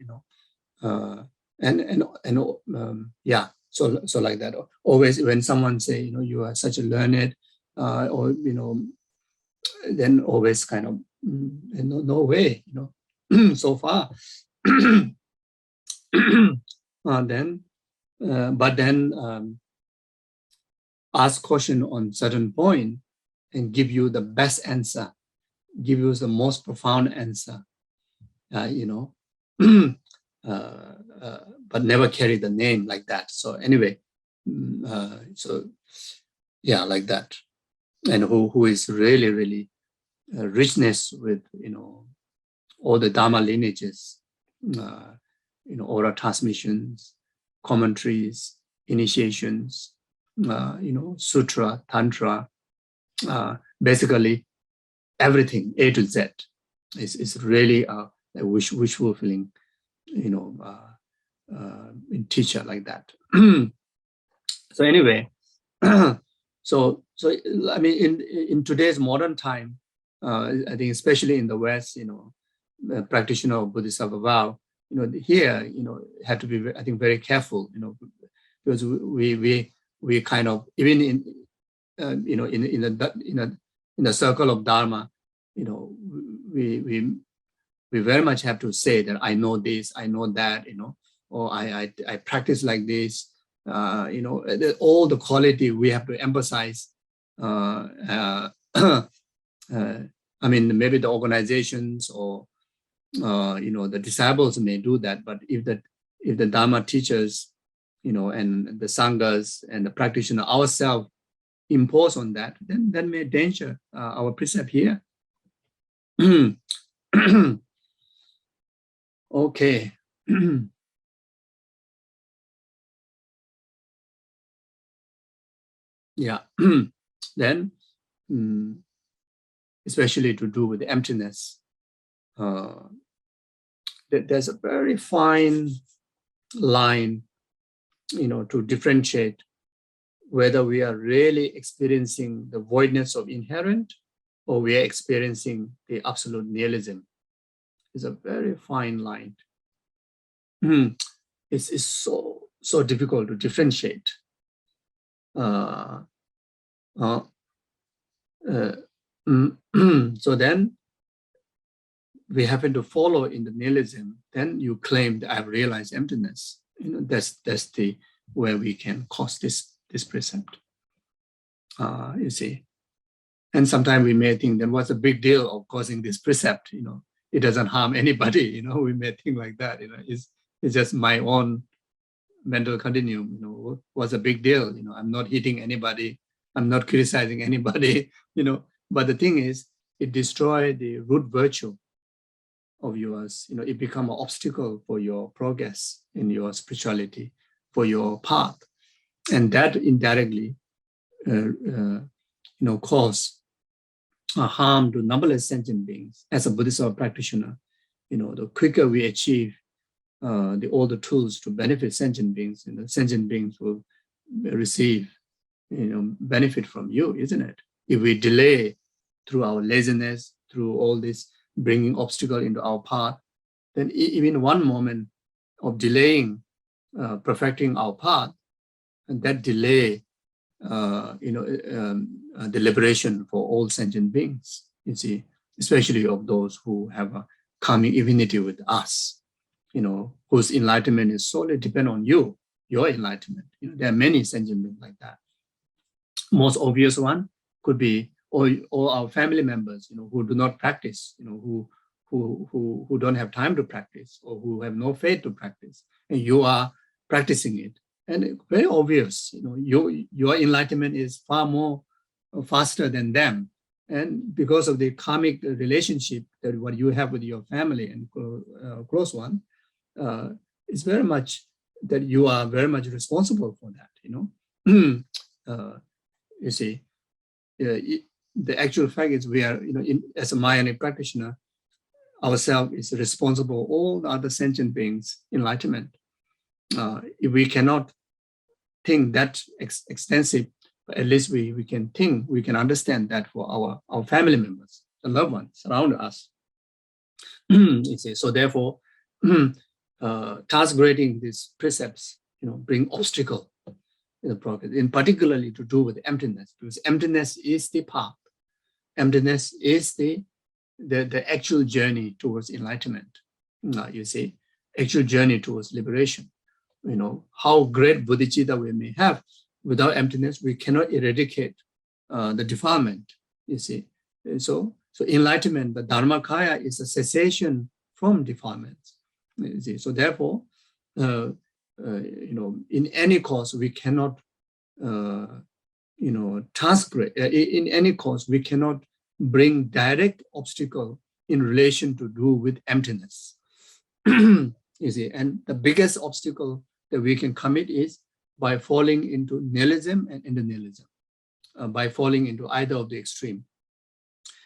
yeah. So like that. Always when someone say, you are such a learned, or then always kind of no way, so far. But then ask question on certain point and give you the best answer, give you the most profound answer, but never carry the name like that. So anyway, so yeah, like that. And who is really, really richness with, all the Dharma lineages, oral transmissions, commentaries, initiations, sutra, tantra, basically everything A to Z is really a wish fulfilling, teacher like that. So anyway, so I mean, in today's modern time, I think especially in the West, practitioner of Bodhisattva vow, here, have to be, I think, very careful, because we kind of, even in, in the circle of Dharma, we very much have to say that I know this, I know that, or I practice like this, all the quality we have to emphasize. I mean, maybe the organizations or the disciples may do that, but if the Dharma teachers, and the sanghas and the practitioner ourselves impose on that, then that may danger our precept here. Okay. Yeah. Then, especially to do with the emptiness, there's a very fine line, to differentiate whether we are really experiencing the voidness of inherent or we are experiencing the absolute nihilism. It's a very fine line. It's so difficult to differentiate. So then we happen to follow in the nihilism. Then you claim that I've realized emptiness. That's the where we can cause this precept. You see, and sometimes we may think then what's the big deal of causing this precept? It doesn't harm anybody. We may think like that. It's just my own mental continuum. What's a big deal? I'm not hitting anybody. I'm not criticizing anybody. But the thing is, it destroys the root virtue of yours. It becomes an obstacle for your progress in your spirituality, for your path, and that indirectly, cause harm to numberless sentient beings. As a Buddhist practitioner, the quicker we achieve all the tools to benefit sentient beings, sentient beings will receive, benefit from you, isn't it? If we delay through our laziness, through all this bringing obstacle into our path, then even one moment of delaying perfecting our path, and that delay, the liberation for all sentient beings, you see, especially of those who have a karmic affinity with us, whose enlightenment is solely dependent on you, your enlightenment. There are many sentient beings like that. Most obvious one could be all our family members, who do not practice, who don't have time to practice or who have no faith to practice, and you are practicing it. And it's very obvious, your enlightenment is far more faster than them. And because of the karmic relationship that what you have with your family and close one, it's very much that you are very much responsible for that, you see. The actual fact is we are, as a Mayanic practitioner, ourselves is responsible for all the other sentient beings' enlightenment. If we cannot think that extensive at least we can think, we can understand that for our family members, the loved ones around us. You see, so therefore, transgrading these precepts, bring obstacle in the progress, in particularly to do with emptiness, because emptiness is the path. Emptiness is the actual journey towards enlightenment. You see, actual journey towards liberation. How great bodhichitta we may have, without emptiness, we cannot eradicate the defilement. You see, so enlightenment, the Dharmakaya, is a cessation from defilements. You see, so therefore, in any cause we cannot, transgress. In any cause we cannot bring direct obstacle in relation to do with emptiness. You see, and the biggest obstacle that we can commit is by falling into nihilism and internihilism, by falling into either of the extreme.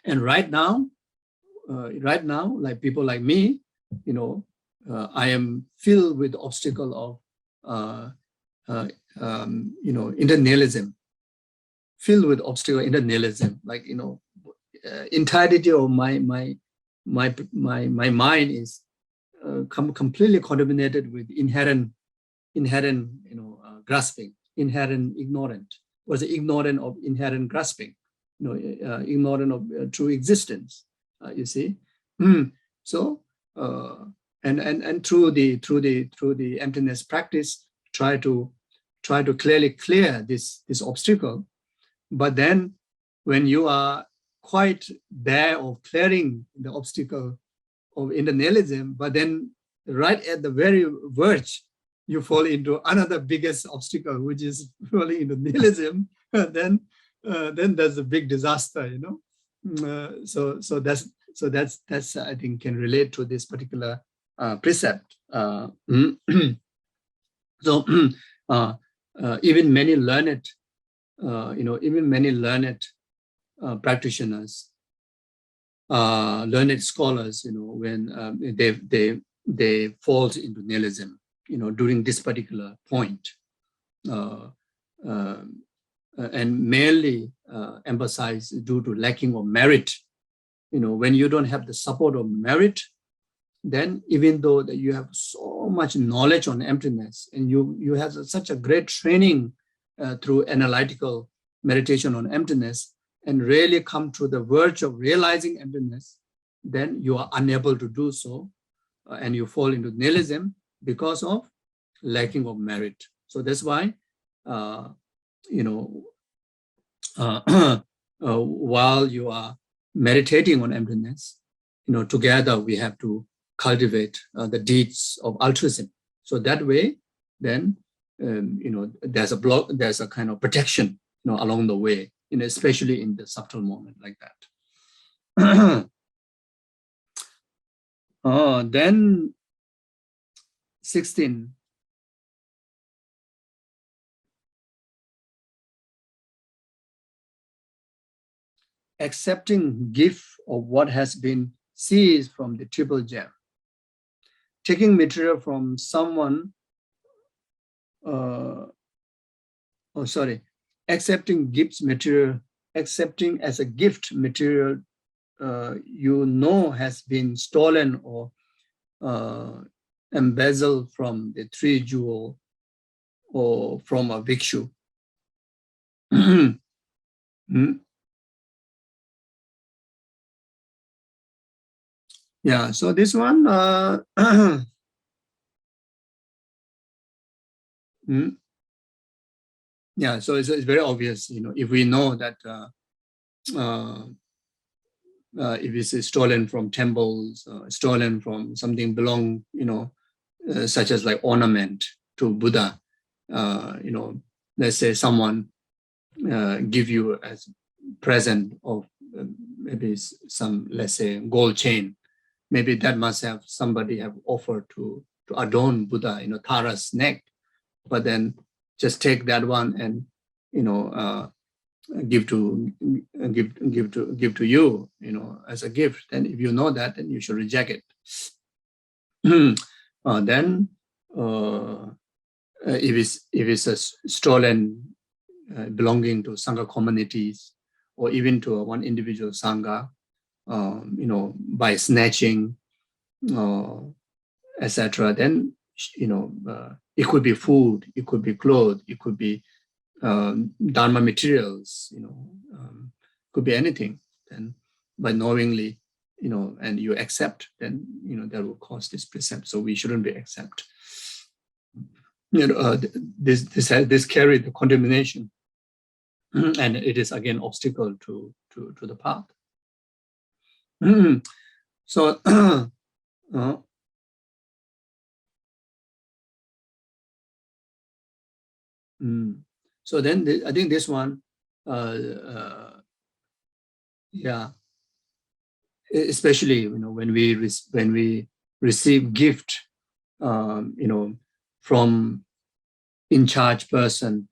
And right now, like people like me, I am filled with the obstacle of, internihilism, filled with obstacle internihilism. Like, entirety of my mind is completely contaminated with inherent grasping, inherent ignorant, was ignorant of inherent grasping, ignorant of true existence. You see, so and through the emptiness practice, try to clearly clear this obstacle. But then, when you are quite there of clearing the obstacle of internihilism, but then right at the very verge, you fall into another biggest obstacle, which is falling into nihilism. Then there's a big disaster, So that's I think can relate to this particular precept. So even many learned, practitioners, learned scholars, when they fall into nihilism, during this particular point, and mainly emphasize due to lacking of merit. When you don't have the support of merit, then even though that you have so much knowledge on emptiness, and you have such a great training through analytical meditation on emptiness, and really come to the verge of realizing emptiness, then you are unable to do so, and you fall into nihilism because of lacking of merit. So that's why, while you are meditating on emptiness, together we have to cultivate the deeds of altruism. So that way, then, there's a kind of protection, along the way, especially in the subtle moment like that. Then 16. Accepting gift of what has been seized from the triple gem. Taking material from someone, accepting gifts material, accepting as a gift material has been stolen or embezzled from the three jewel or from a bhikshu. Yeah, so this one, yeah, so it's very obvious, if we know that if it's stolen from temples, stolen from something belong, such as like ornament to Buddha, let's say someone give you as present of maybe some, let's say, gold chain. Maybe that must have somebody have offered to adorn Buddha, Tara's neck, but then just take that one and give to you, as a gift. Then if you know that, then you should reject it. Then if it's a stolen belonging to Sangha communities, or even to one individual Sangha, by snatching, etc., then, it could be food, it could be clothes, it could be Dharma materials, could be anything. Then by knowingly, and you accept, then, that will cause this precept. So we shouldn't be accept. This carry the condemnation, and it is again obstacle to the path. So so then I think this one, especially when we receive gift, from in charge person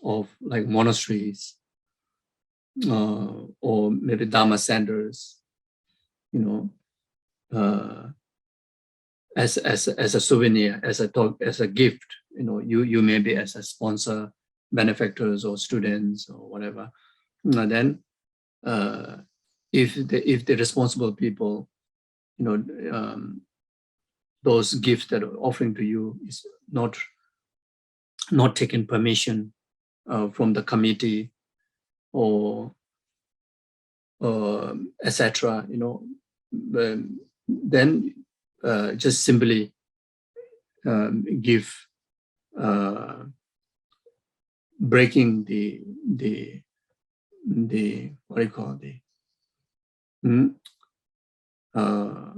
of like monasteries, or maybe Dharma centers, as a souvenir, as a gift, you maybe as a sponsor, benefactors or students or whatever. And then if the responsible people, those gifts that are offering to you is not taking permission from the committee or etc., then just simply give, breaking the what do you call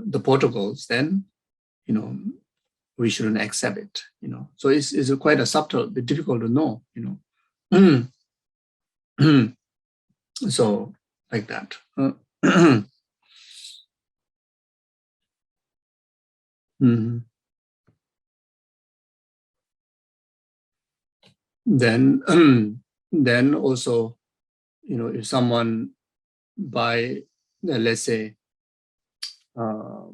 the protocols, then we shouldn't accept it. So it's quite a subtle, bit difficult to know. So like that. Then also, if someone by, let's say, I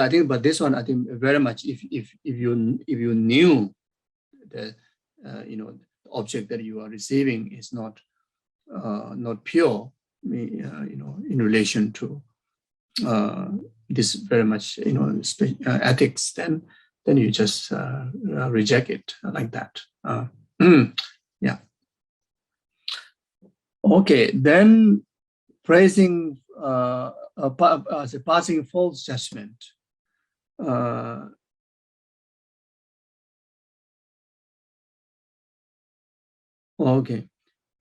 think, but this one, I think very much, if you knew that the object that you are receiving is not pure, in relation to this very much, ethics, then you just reject it like that. Yeah. Okay, then praising as a passing false judgment. Okay,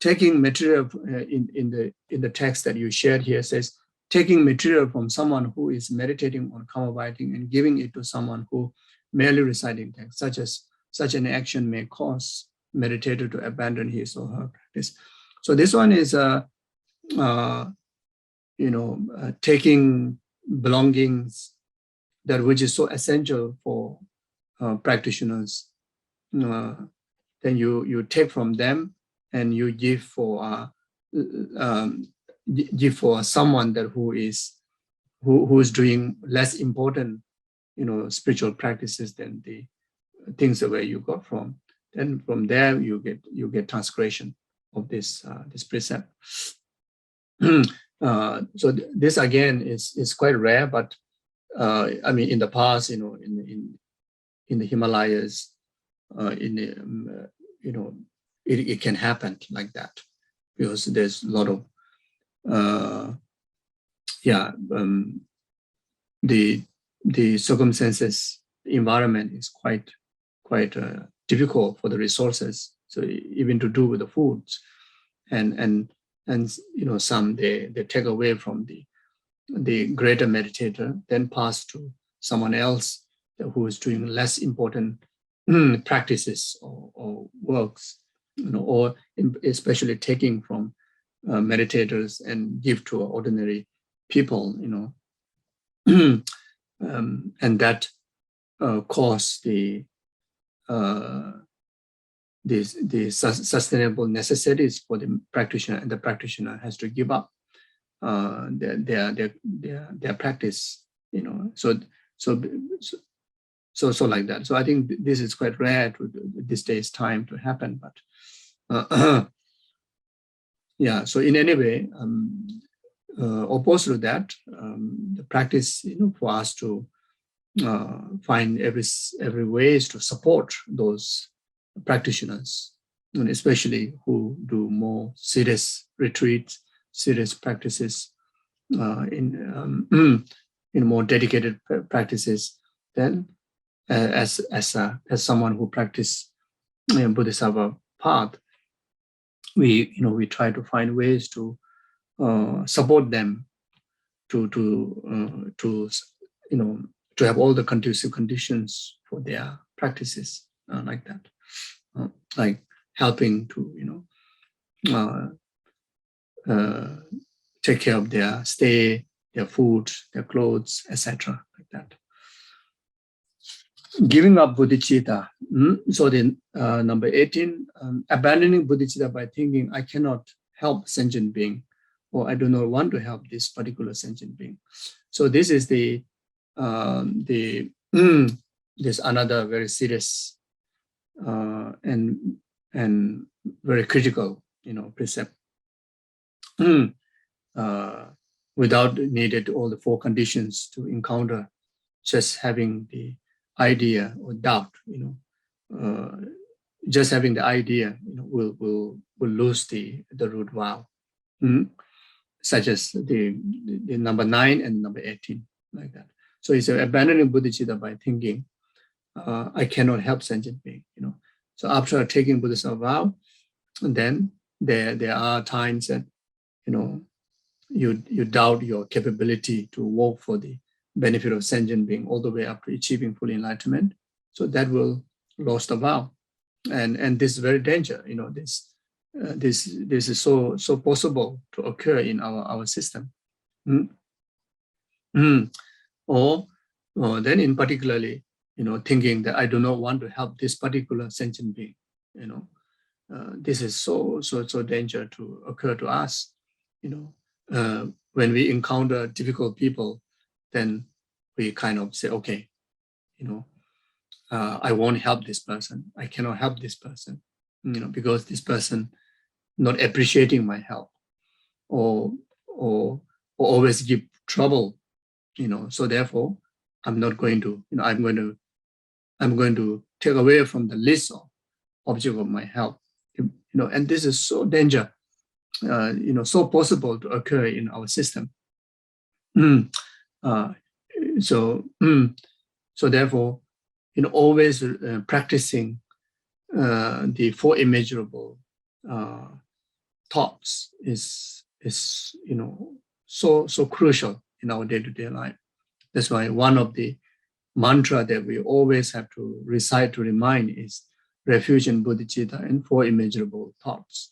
taking material in the text that you shared here says, taking material from someone who is meditating on karma writing and giving it to someone who merely reciting text, such an action may cause meditator to abandon his or her practice. So this one is taking belongings, that which is so essential for practitioners. Then you take from them and you give for someone that who is doing less important, spiritual practices than the things that where you got from. Then from there you get transgression of this precept. So this again is quite rare, but I mean, in the past, in the Himalayas, it can happen like that, because there's a lot of the circumstances, the environment is quite difficult for the resources. So even to do with the foods, and some they take away from the greater meditator, then pass to someone else who is doing less important practices or works, or especially taking from meditators and give to ordinary people, and that cause the sustainable necessities for the practitioner, and the practitioner has to give up their practice, So So like that. So I think this is quite rare to this day's time to happen. But yeah. So in any way, opposed to that, the practice, for us to find every ways to support those practitioners, and especially who do more serious retreats, serious practices, in more dedicated practices. Then, as someone who practice Bodhisattva path, we try to find ways to support them to have all the conducive conditions for their practices, like that, like helping to take care of their stay, their food, their clothes, etc., like that. Giving up bodhicitta. So then, number 18, abandoning bodhicitta by thinking, I cannot help sentient being, or I do not want to help this particular sentient being. So this is this another very serious and very critical, precept. Without needed all the 4 conditions to encounter, just having the idea or doubt, just having the idea, will lose the root vow, such as the number 9 and number 18, like that. So it's abandoning bodhicitta by thinking, I cannot help sentient being, So after taking Bodhisattva vow, and then there are times that, you doubt your capability to work for the benefit of sentient being all the way up to achieving full enlightenment. So that will lose the vow, and this is very dangerous. This is so possible to occur in our system. Or then in particularly, thinking that I do not want to help this particular sentient being. This is so dangerous to occur to us. When we encounter difficult people, then we kind of say, okay, I won't help this person. I cannot help this person, because this person not appreciating my help, or always give trouble, So therefore, I'm not going to, I'm going to take away from the list of object of my help, And this is so dangerous. So possible to occur in our system. So therefore, always practicing the 4 immeasurable thoughts is so crucial in our day-to-day life. That's why one of the mantra that we always have to recite to remind is refuge in bodhicitta and 4 immeasurable thoughts.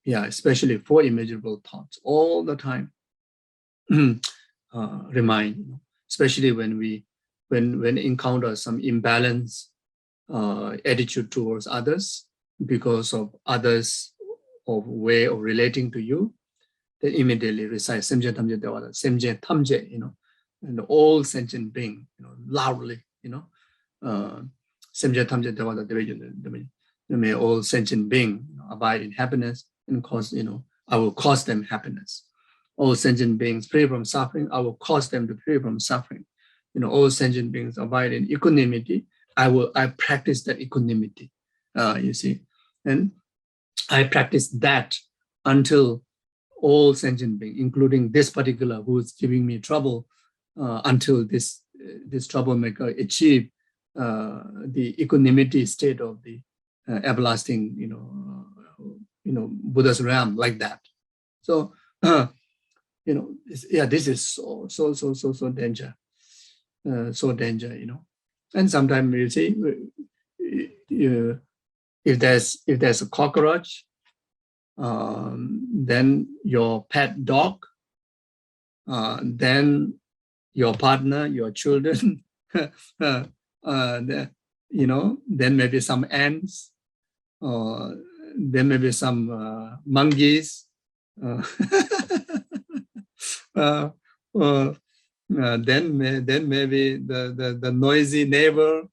Especially 4 immeasurable thoughts all the time. Remind, especially when encounter some imbalance attitude towards others because of others' of way of relating to you, then immediately recite Semje Tamje Dewada, Semje Tamje, and all sentient being, loudly, Semje Tamje Dewada, may all sentient being abide in happiness and cause, I will cause them happiness. All sentient beings free from suffering, I will cause them to free from suffering. All sentient beings abide in equanimity, I practice that equanimity, you see. And I practice that until all sentient beings, including this particular who is giving me trouble, until this troublemaker achieve the equanimity state of the everlasting, Buddha's realm, like that. So, this is so danger, And sometimes you see, if there's a cockroach, then your pet dog, then your partner, your children, then maybe some ants, then maybe some monkeys, then maybe the noisy neighbor,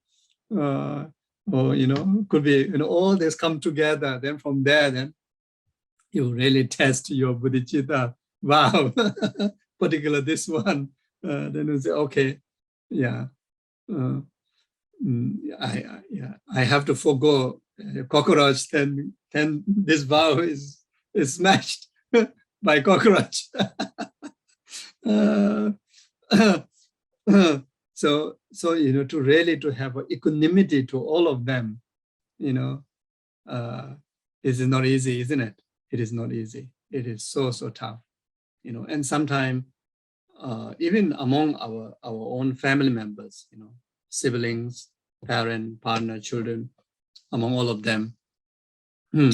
or could be all this come together. Then from there, then you really test your bodhichitta vow, particular this one. Then you say, okay, yeah, I have to forgo cockroach. Then this vow is smashed by cockroach. So to really to have equanimity to all of them, is not easy, isn't it? It is not easy. It is so tough, and sometimes even among our own family members, siblings, parent, partner, children, among all of them,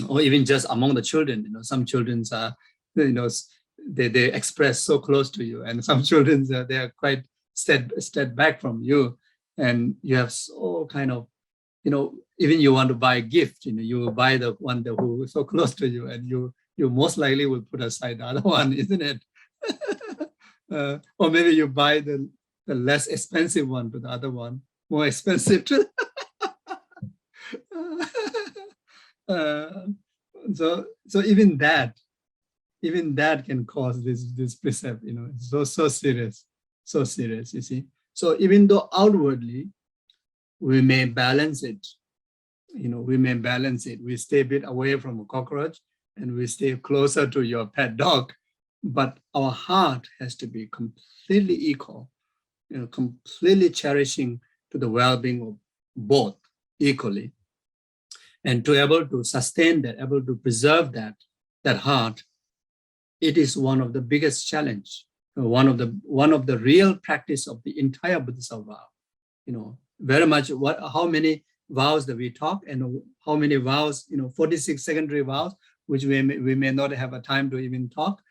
or even just among the children, some children are, they express so close to you, and some children they are quite step back from you, and you have so kind of, even you want to buy a gift, you will buy the one who is so close to you, and you most likely will put aside the other one, isn't it? Or maybe you buy the less expensive one to the other one, more expensive to so even that can cause this precept, so serious, you see. So even though outwardly we may balance it, we stay a bit away from a cockroach and we stay closer to your pet dog, but our heart has to be completely equal, completely cherishing to the well-being of both equally. And to able to sustain that, able to preserve that heart, it is one of the biggest challenge, one of the real practice of the entire Bodhisattva vow. Very much how many vows that we talk, and how many vows, 46 secondary vows, which we may not have a time to even talk.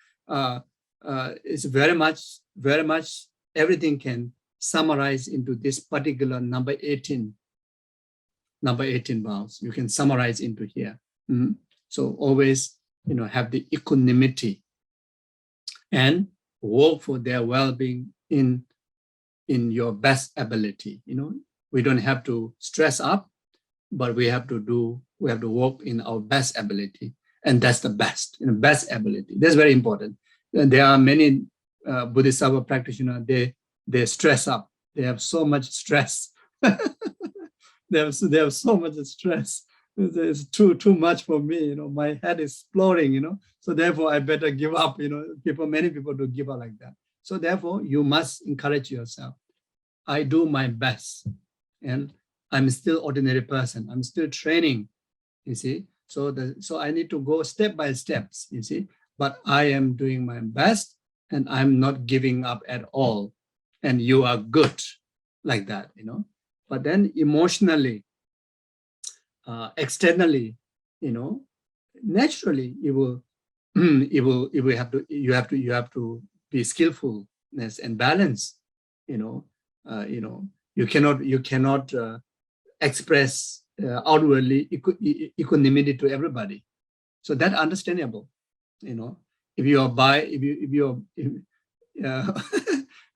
It's very much everything can summarize into this particular number 18 vows. You can summarize into here. So always, have the equanimity and work for their well-being in your best ability. We don't have to stress up, but we have to work in our best ability, and that's the best, best ability. That's very important. And there are many Bodhisattva practitioners, they stress up. They have so much stress. They have so much stress. It's too much for me. My head is exploding. So therefore, I better give up. Many people do give up like that. So therefore, you must encourage yourself. I do my best, and I'm still ordinary person. I'm still training. You see. So I need to go step by steps. You see. But I am doing my best, and I'm not giving up at all. And you are good, like that. But then emotionally, externally, naturally, you have to be skillfulness and balance. You cannot express outwardly equanimity to everybody. So that's understandable. If you are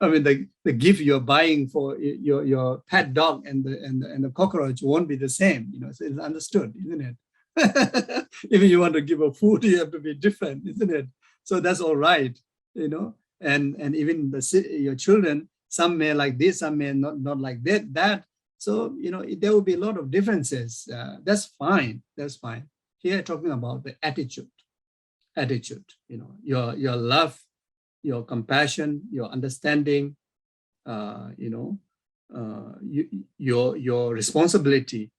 I mean, the gift you're buying for your pet dog and the cockroach won't be the same. So it's understood, isn't it? If you want to give a food, you have to be different, isn't it? So that's all right, And even your children, some may like this, some may not like that. So there will be a lot of differences. That's fine. That's fine. Here, talking about the attitude. Your love, your compassion, your understanding, your responsibility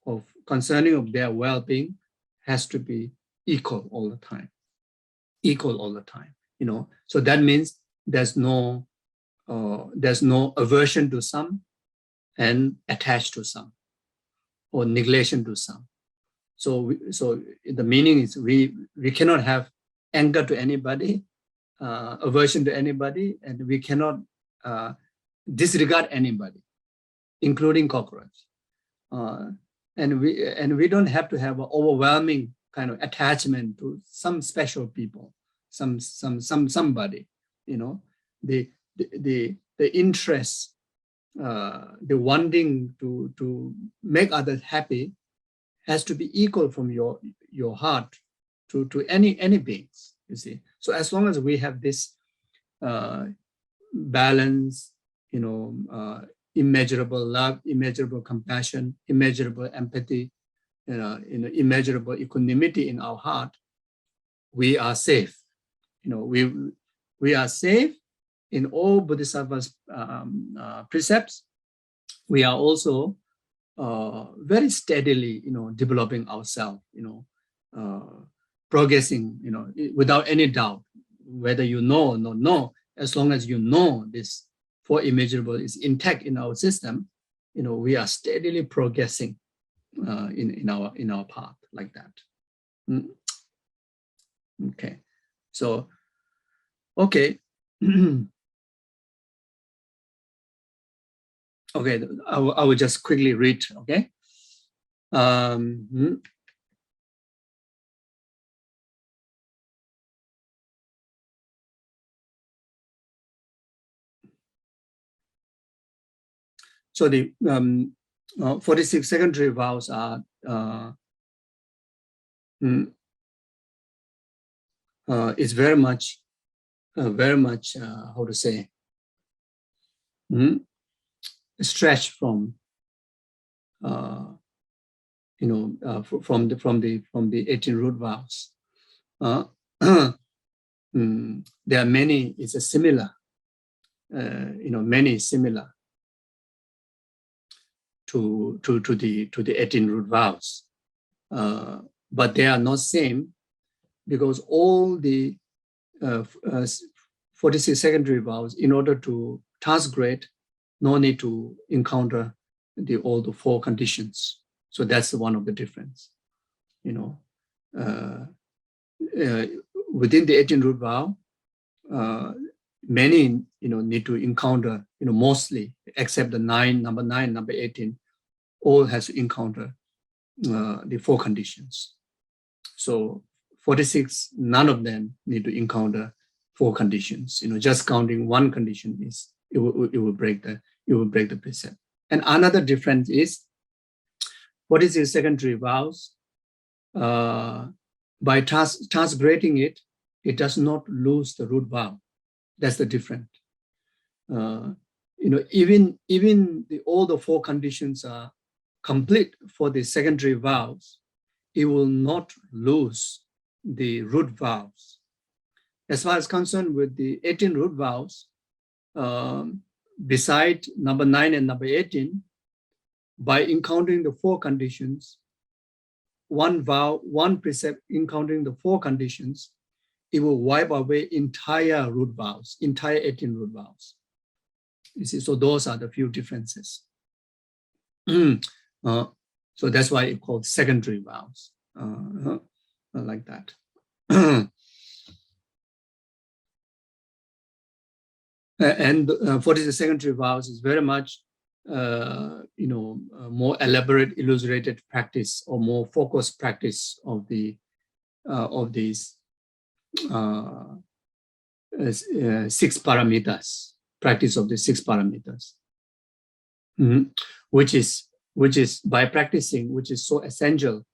of concerning of their well-being has to be equal all the time. So that means there's no aversion to some and attached to some, or neglection to some. So the meaning is we cannot have anger to anybody, aversion to anybody, and we cannot disregard anybody, including cockroach. And we don't have to have an overwhelming kind of attachment to some special people, somebody. The the interest, the wanting to make others happy has to be equal from your heart to any beings, you see. So as long as we have this balance, immeasurable love, immeasurable compassion, immeasurable empathy, immeasurable equanimity in our heart, we are safe. We are safe in all Bodhisattva's precepts. We are also very steadily, developing ourselves, progressing, without any doubt, whether you know or not know. As long as you know this four immeasurable is intact in our system, we are steadily progressing in our path like that. Okay, so okay. Okay, I will just quickly read. Okay. So the 46 secondary vows are is very much how to say, stretched from from the 18 root vows. There are many. It's a similar, many similar to the 18 root vows, but they are not same, because all the 46 secondary vows, in order to transgrade, no need to encounter all the four conditions. So that's one of the difference. Within the 18 root vow, many need to encounter, mostly, except the number 9, number 18, all has to encounter the four conditions. So 46, none of them need to encounter four conditions. Just counting one condition is it will break the precept. And another difference is 46 secondary vows, by transgrading it, it does not lose the root vow. That's the difference. Even all the four conditions are complete for the secondary vows, it will not lose the root vows. As far as concerned with the 18 root vows, beside number 9 and number 18, by encountering the four conditions, one vow, one precept encountering the four conditions, it will wipe away entire root vows, entire 18 root vows. You see, so those are the few differences. So that's why it's called secondary vows, like that. And 46 secondary vows is very much, more elaborate, illustrated practice, or more focused practice of these 6 paramitas, practice of the 6 paramitas, which is by practicing, which is so essential,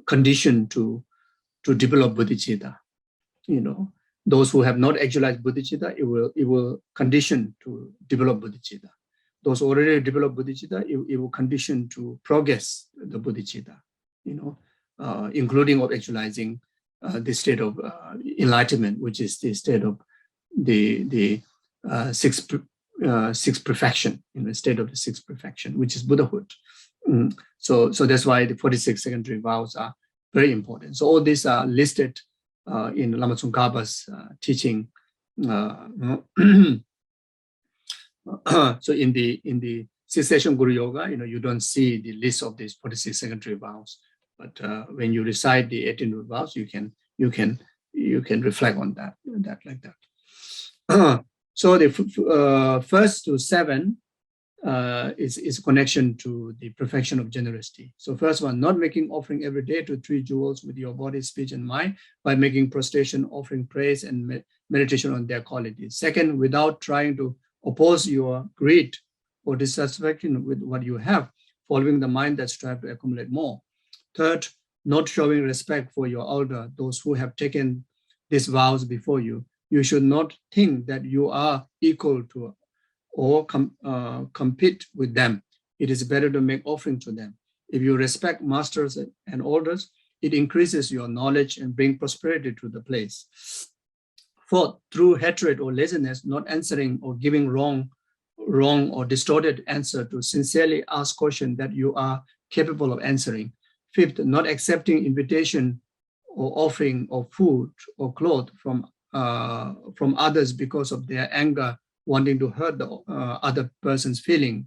condition to develop bodhicitta. Those who have not actualized bodhicitta, it will condition to develop bodhicitta. Those already developed bodhicitta, it will condition to progress the bodhicitta, including of actualizing the state of enlightenment, which is the state of the sixth perfection, in the state of the 6th perfection, which is Buddhahood. So that's why the 46 secondary vows are very important. So all these are listed in Lama Tsongkhapa's teaching. So in the cessation Guru Yoga, you don't see the list of these 46 secondary vows, but when you recite the 18 root vows, you can reflect on that like that. So the first to 7 is connection to the perfection of generosity. So first one, not making offering every day to 3 jewels with your body, speech, and mind, by making prostration, offering praise, and meditation on their qualities. Second, without trying to oppose your greed or dissatisfaction with what you have, following the mind that strives to accumulate more. Third, not showing respect for your elder, those who have taken these vows before you. You should not think that you are equal to or compete with them. It is better to make offering to them. If you respect masters and elders, it increases your knowledge and brings prosperity to the place. Fourth, through hatred or laziness, not answering or giving wrong or distorted answer to sincerely ask question that you are capable of answering. Fifth, not accepting invitation or offering of food or clothes from others because of their anger, wanting to hurt the other person's feeling.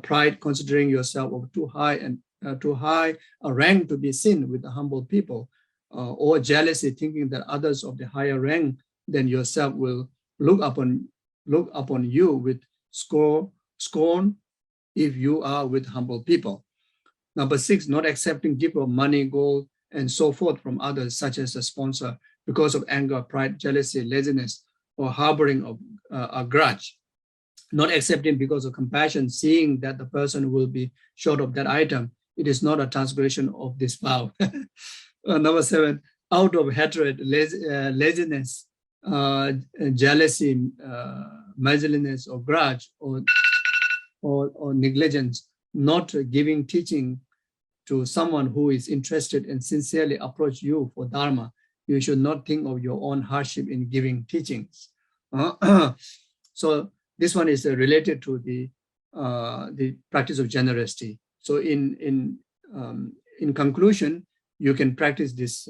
Pride, considering yourself of too high a rank to be seen with the humble people, or jealousy, thinking that others of the higher rank than yourself will look upon you with scorn if you are with humble people. Number 6, not accepting gift of money, gold, and so forth from others, such as a sponsor, because of anger, pride, jealousy, laziness, or harboring of a grudge. Not accepting because of compassion, seeing that the person will be short of that item. It is not a transgression of this vow. Number 7, out of hatred, laziness, jealousy, miserliness, or grudge, or negligence, not giving teaching to someone who is interested and sincerely approach you for Dharma. You should not think of your own hardship in giving teachings. So this one is related to the practice of generosity. So in conclusion, you can practice these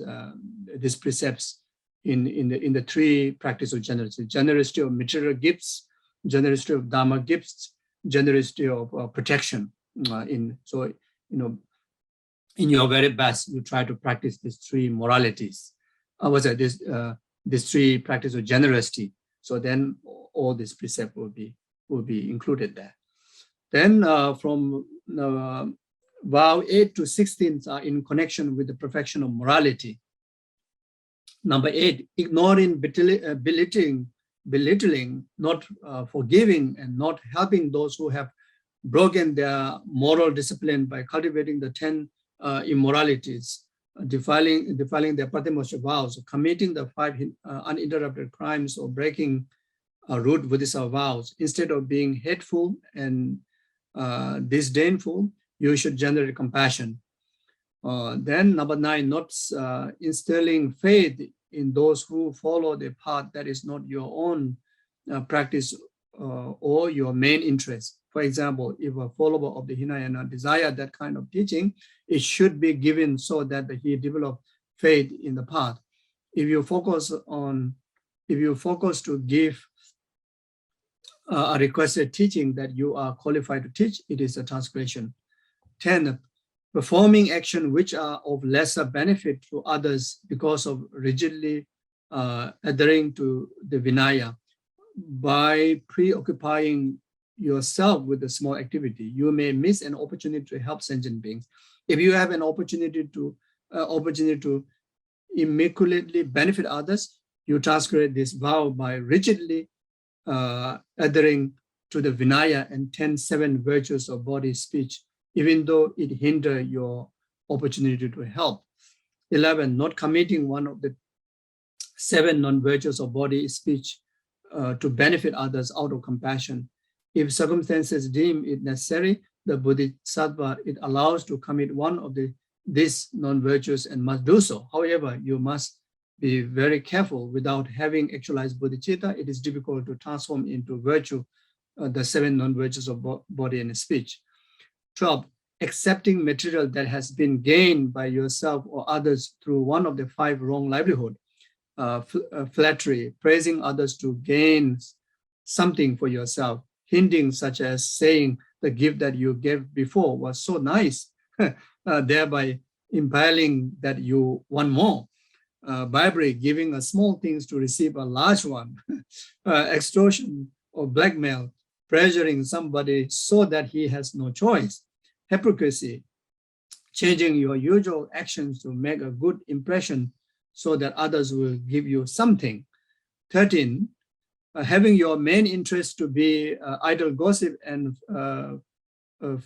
precepts in the 3 practice of generosity: generosity of material gifts, generosity of Dharma gifts, generosity of protection. In your very best, you try to practice these 3 moralities. These 3 practice of generosity. So then all this precept will be included there. Then from vow 8 to 16 are in connection with the perfection of morality. Number 8, ignoring, belittling, not forgiving, and not helping those who have broken their moral discipline by cultivating the 10 immoralities, defiling their Patimoksha vows, committing the 5 uninterrupted crimes, or breaking root Bodhisattva vows. Instead of being hateful and disdainful, you should generate compassion. Then number 9, not instilling faith in those who follow the path that is not your own practice or your main interest. For example, if a follower of the Hinayana desire that kind of teaching, it should be given so that he develop faith in the path. If you focus to give a requested teaching that you are qualified to teach, it is a transgression. 10, performing action which are of lesser benefit to others because of rigidly adhering to the Vinaya. By preoccupying yourself with a small activity, you may miss an opportunity to help sentient beings. If you have an opportunity to immaculately benefit others, you transgress this vow by rigidly adhering to the Vinaya and 7 virtues of body, speech, even though it hinders your opportunity to help. 11, not committing one of the 7 non-virtues of body, speech, to benefit others out of compassion. If circumstances deem it necessary, the Bodhisattva it allows to commit one of these non-virtues and must do so. However, you must be very careful. Without having actualized bodhicitta, it is difficult to transform into virtue the 7 non-virtues of body and speech. 12, accepting material that has been gained by yourself or others through one of the 5 wrong livelihood. Flattery, praising others to gain something for yourself. Hinting, such as saying the gift that you gave before was so nice, thereby implying that you want more. Bribery, giving a small things to receive a large one. Extortion or blackmail, pressuring somebody so that he has no choice. Hypocrisy, changing your usual actions to make a good impression so that others will give you something. 13, having your main interest to be idle gossip and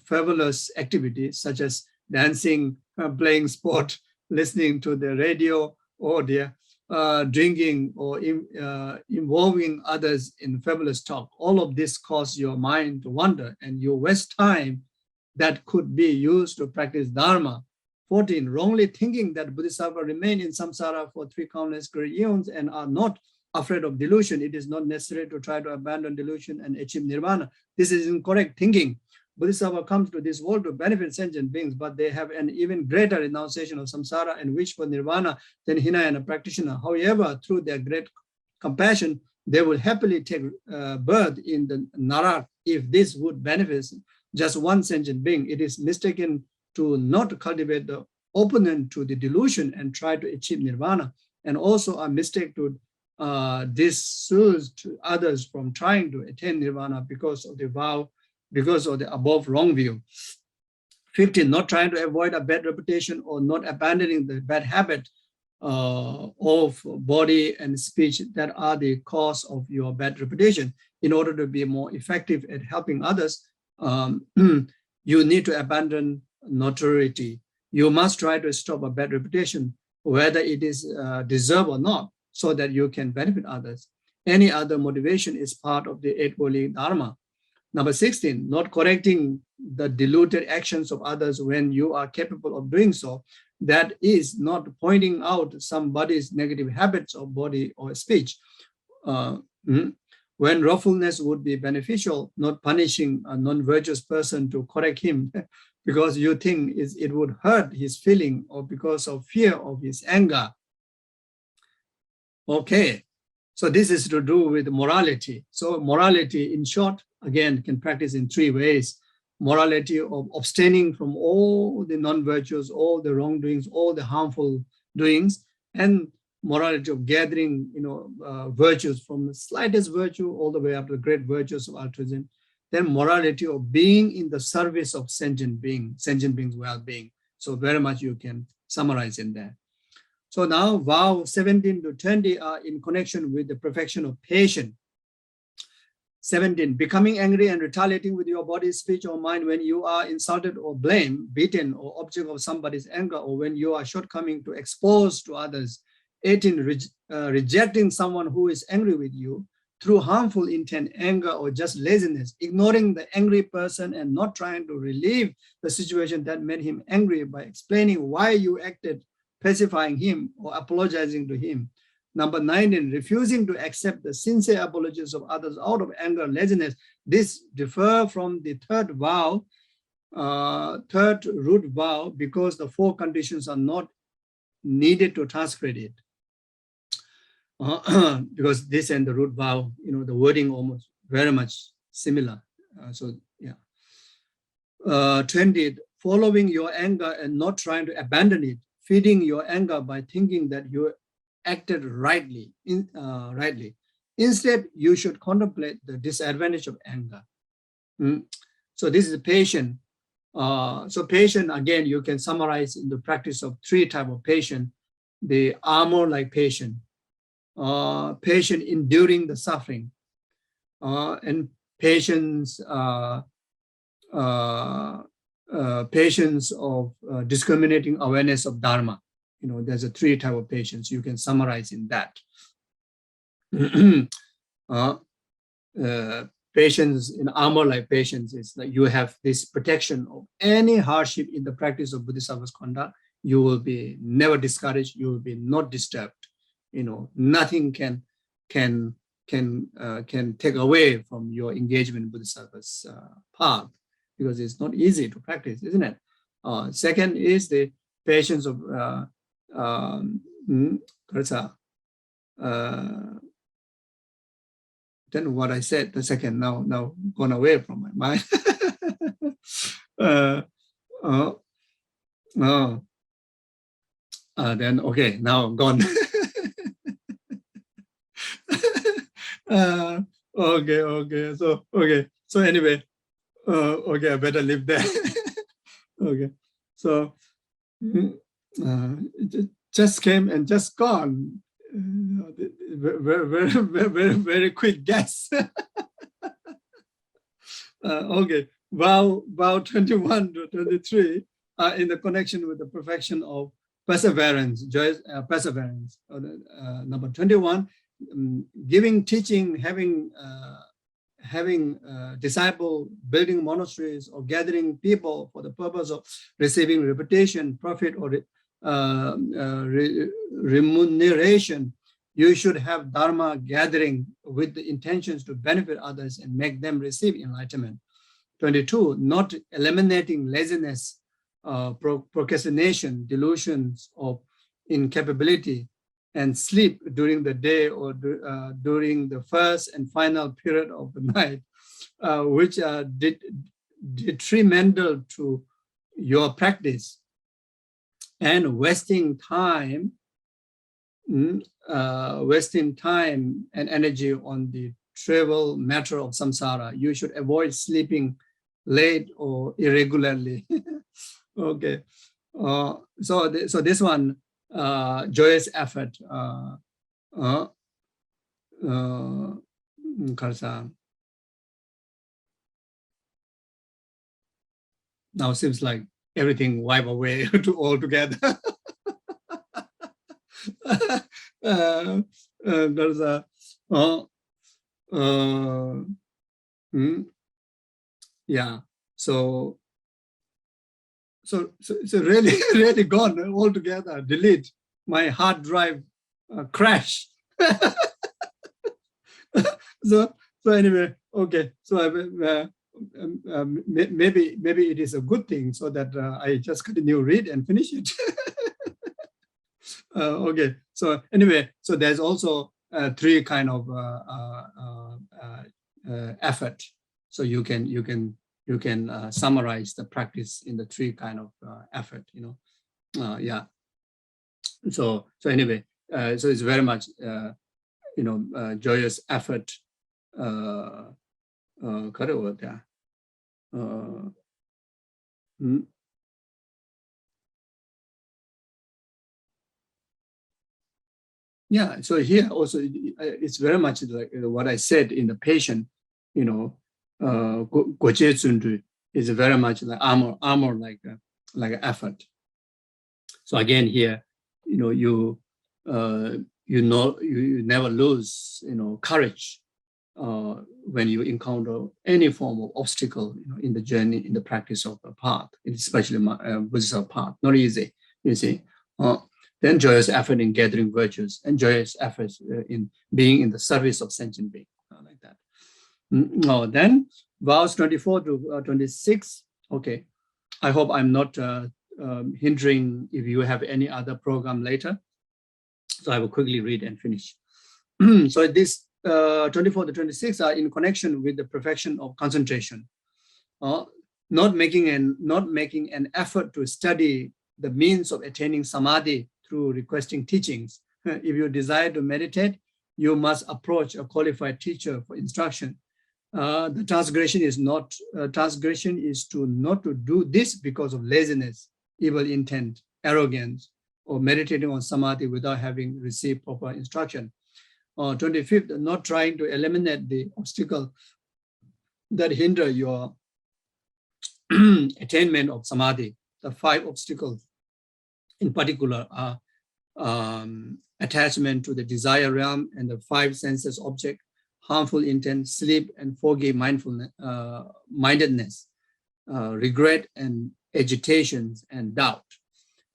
frivolous activities such as dancing, playing sport, listening to the radio, or drinking, or involving others in frivolous talk. All of this cause your mind to wander, and you waste time that could be used to practice Dharma. 14, wrongly thinking that Bodhisattva remain in samsara for 3 countless great eons and are not afraid of delusion. It is not necessary to try to abandon delusion and achieve nirvana. This is incorrect thinking. Bodhisattva comes to this world to benefit sentient beings, but they have an even greater renunciation of samsara and wish for nirvana than Hinayana practitioner. However, through their great compassion, they will happily take birth in the Narak if this would benefit just one sentient being. It is mistaken to not cultivate the opponent to the delusion and try to achieve nirvana, and also a mistake to dissuade others from trying to attain nirvana because of the vow, because of the above wrong view. 15, not trying to avoid a bad reputation or not abandoning the bad habit of body and speech that are the cause of your bad reputation. In order to be more effective at helping others, you need to abandon notoriety. You must try to stop a bad reputation, whether it is deserved or not, so that you can benefit others. Any other motivation is part of the Eightfold Dharma. Number 16, not correcting the deluded actions of others when you are capable of doing so. That is not pointing out somebody's negative habits of body or speech. When wrathfulness would be beneficial, not punishing a non-virtuous person to correct him because you think it would hurt his feeling or because of fear of his anger. Okay, so this is to do with morality. So morality, in short, again, can practice in 3 ways. Morality of abstaining from all the non-virtues, all the wrongdoings, all the harmful doings, and morality of gathering, virtues from the slightest virtue all the way up to the great virtues of altruism. Then morality of being in the service of sentient beings' well-being. So very much you can summarize in there. So now vow 17 to 20 are in connection with the perfection of patience. 17, becoming angry and retaliating with your body, speech, or mind when you are insulted or blamed, beaten, or object of somebody's anger, or when you are shortcoming to expose to others. 18, rejecting someone who is angry with you through harmful intent, anger, or just laziness, ignoring the angry person and not trying to relieve the situation that made him angry by explaining why you acted, pacifying him, or apologizing to him. Number 19, refusing to accept the sincere apologies of others out of anger, laziness. This differs from the third vow, third root vow, because the 4 conditions are not needed to transgress it. Because this and the root vow, the wording almost very much similar. 20, following your anger and not trying to abandon it, feeding your anger by thinking that you acted rightly. Instead, you should contemplate the disadvantage of anger. So this is patience. So patience, again, you can summarize in the practice of 3 types of patience. The armor-like patience, patience enduring the suffering, and patience, patience of discriminating awareness of Dharma. There's a 3 types of patience. You can summarize in that. Patience in armor-like patience is that you have this protection of any hardship in the practice of Bodhisattva's conduct. You will be never discouraged. You will be not disturbed. Nothing can take away from your engagement in Bodhisattva's path, because it's not easy to practice, isn't it? Second is the patience of then what I said, the second now gone away from my mind. Then okay, now gone. Okay. So anyway, okay, I better leave there. Okay, so it just came and just gone. very quick guess. Okay, vow 21 to 23 are in the connection with the perfection of perseverance, joyous perseverance. Number 21, giving, teaching, having disciple, building monasteries, or gathering people for the purpose of receiving reputation, profit, or remuneration. You should have dharma gathering with the intentions to benefit others and make them receive enlightenment. 22, not eliminating laziness, procrastination, delusions of incapability, and sleep during the day or during the first and final period of the night, which are detrimental to your practice, and wasting time and energy on the trivial matter of samsara. You should avoid sleeping late or irregularly. Okay, so this one, joyous effort. Now seems like everything wipe away to all together. There's a yeah. So really really gone altogether. Delete. My hard drive crash. So anyway, okay. So maybe it is a good thing, so that I just continue read and finish it. Okay. So anyway, so there's also three kind of effort. So you can summarize the practice in the three kind of effort. Yeah. So anyway, so it's very much joyous effort. Yeah, so here also it's very much like what I said in the patient, Goche Tsundu is very much like armor like effort. So again here, you never lose courage when you encounter any form of obstacle in the journey, in the practice of the path, especially Buddhist path. Not easy, you see. Then joyous effort in gathering virtues, and joyous efforts in being in the service of sentient being, like that. Then vows 24 to 26. Okay, I hope I'm not hindering if you have any other program later. So I will quickly read and finish. So this 24 to 26 are in connection with the perfection of concentration. Not making an effort to study the means of attaining samadhi through requesting teachings. If you desire to meditate, you must approach a qualified teacher for instruction. The transgression is to not to do this because of laziness, evil intent, arrogance, or meditating on samadhi without having received proper instruction. 25th, not trying to eliminate the obstacle that hinder your attainment of samadhi. The 5 obstacles in particular are attachment to the desire realm and the 5 senses object, harmful intent, sleep and foggy mindedness, regret and agitations and doubt.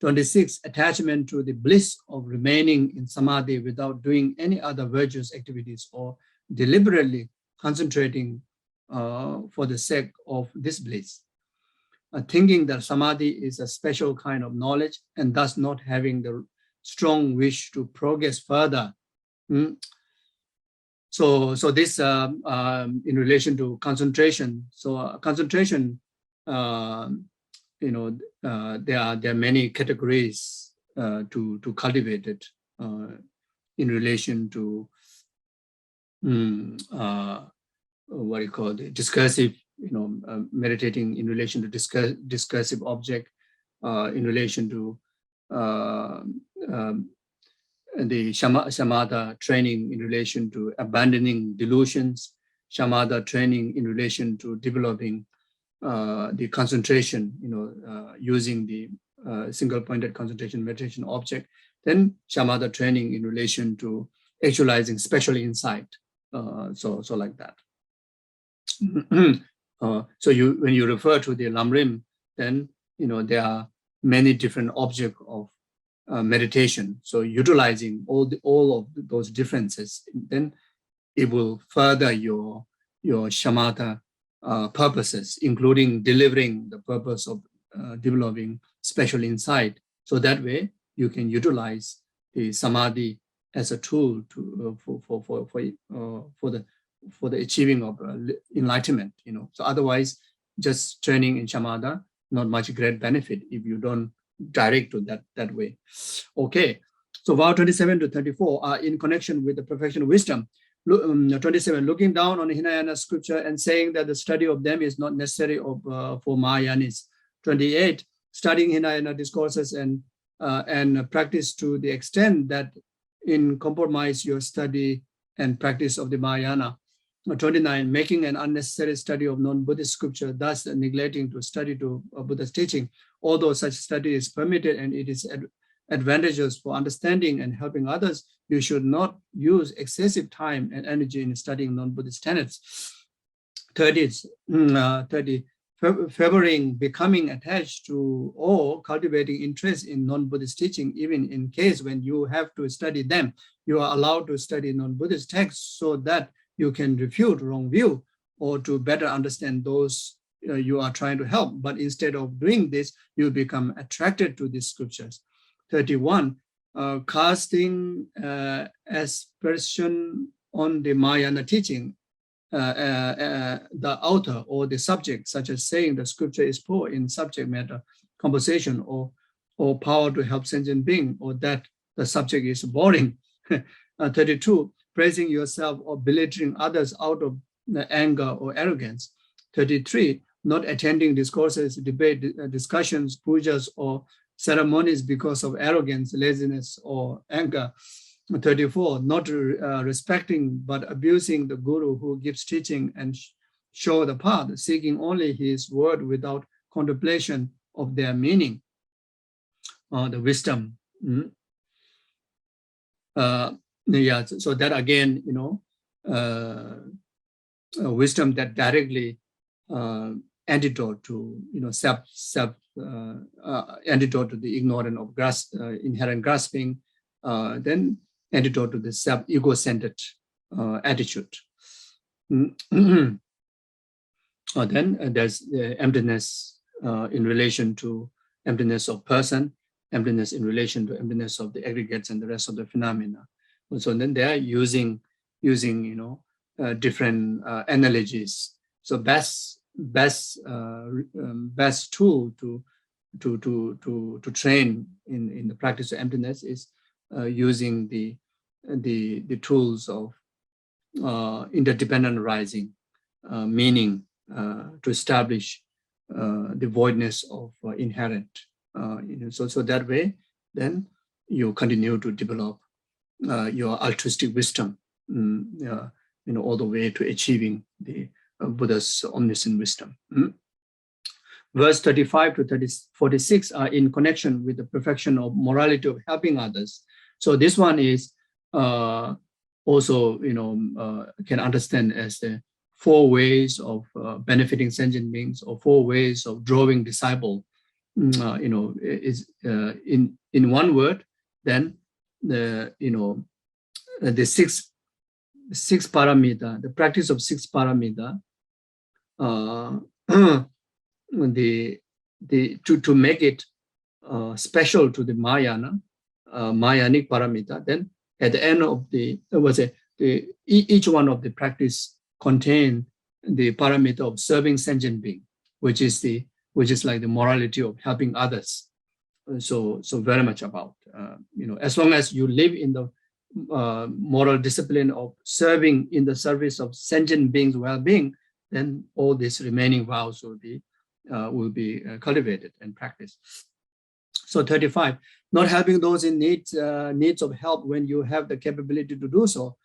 26, attachment to the bliss of remaining in samadhi without doing any other virtuous activities or deliberately concentrating for the sake of this bliss. Thinking that samadhi is a special kind of knowledge and thus not having the strong wish to progress further. So this in relation to concentration. So concentration, there are many categories to cultivate it in relation to what you call the discursive, meditating in relation to discursive object, in relation to the shamatha training in relation to abandoning delusions, shamatha training in relation to developing the concentration, using the single-pointed concentration meditation object, then shamatha training in relation to actualizing special insight. So like that. So when you refer to the lamrim, then there are many different objects of meditation. So utilizing all of those differences, then it will further your shamatha purposes, including delivering the purpose of developing special insight. So that way you can utilize the samadhi as a tool to for the achieving of enlightenment. So otherwise, just training in shamatha, not much great benefit if you don't direct to that way. Okay, so vow 27 to 34 are in connection with the perfection of wisdom. 27, looking down on Hinayana scripture and saying that the study of them is not necessary for Mahayanis. 28, studying Hinayana discourses and practice to the extent that in compromise your study and practice of the Mahayana. 29, making an unnecessary study of non-Buddhist scripture, thus neglecting to study to Buddha's teaching, although such study is permitted and it is advantageous for understanding and helping others, you should not use excessive time and energy in studying non-Buddhist tenets. 30, favoring becoming attached to or cultivating interest in non-Buddhist teaching, even in case when you have to study them, you are allowed to study non-Buddhist texts so that you can refute wrong view or to better understand those you are trying to help. But instead of doing this, you become attracted to these scriptures. 31, casting aspersion on the Mahayana teaching, the author or the subject, such as saying the scripture is poor in subject matter, composition, or power to help sentient being, or that the subject is boring. 32, praising yourself or belittling others out of anger or arrogance. 33, not attending discourses, debate, discussions, pujas, or ceremonies because of arrogance, laziness, or anger. 34, not respecting but abusing the guru who gives teaching and show the path, seeking only his word without contemplation of their meaning, the wisdom. So that again, wisdom that directly antidote to antidote to the ignorance of inherent grasping, then antidote to the self-ego-centered attitude. Then there's the emptiness in relation to emptiness of person, emptiness in relation to emptiness of the aggregates and the rest of the phenomena. So then they are using different analogies. So best tool to train in the practice of emptiness is using the tools of interdependent arising, meaning to establish the voidness of inherent. So that way, then you continue to develop your altruistic wisdom, all the way to achieving the Buddha's omniscient wisdom. Verse 35 to 46 are in connection with the perfection of morality of helping others. So this one is also, can understand as the 4 ways of benefiting sentient beings, or 4 ways of drawing disciple. Is in one word. Then the six paramita, the practice of 6 paramita, to make it special to the Mahayana, Mahayanic paramita. Then at the end of each one of the practice contain the paramita of serving sentient being, which is like the morality of helping others. So very much about as long as you live in the moral discipline of serving in the service of sentient beings' well-being, then all these remaining vows will be cultivated and practiced. So 35, not helping those in needs of help when you have the capability to do so.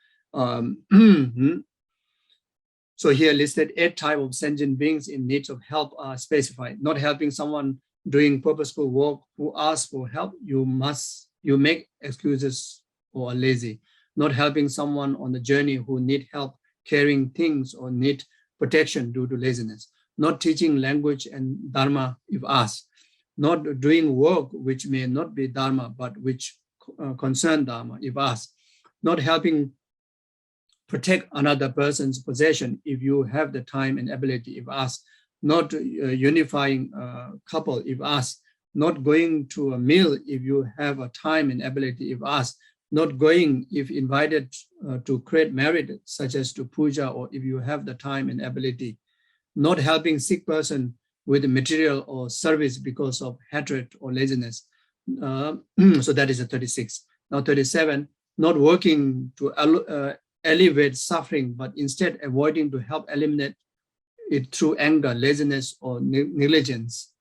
So here listed 8 types of sentient beings in need of help are specified. Not helping someone doing purposeful work who asks for help, you make excuses or are lazy. Not helping someone on the journey who need help carrying things or need protection due to laziness. Not teaching language and dharma if asked. Not doing work which may not be dharma but which concern dharma if asked. Not helping protect another person's possession if you have the time and ability if asked. Not unifying a couple if asked. Not going to a meal if you have a time and ability if asked. Not going if invited to create merit such as to puja or if you have the time and ability. Not helping sick person with material or service because of hatred or laziness. So that is a 36. Now 37, not working to alleviate suffering, but instead avoiding to help eliminate it through anger, laziness, or negligence.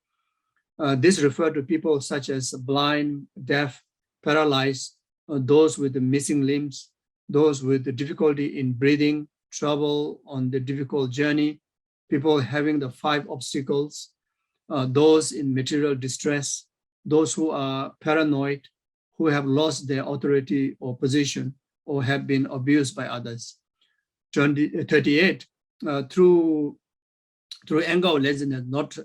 This refers to people such as blind, deaf, paralyzed, those with the missing limbs, those with the difficulty in breathing, trouble on the difficult journey, people having the 5 obstacles, those in material distress, those who are paranoid, who have lost their authority or position, or have been abused by others. 38, through anger or laziness, not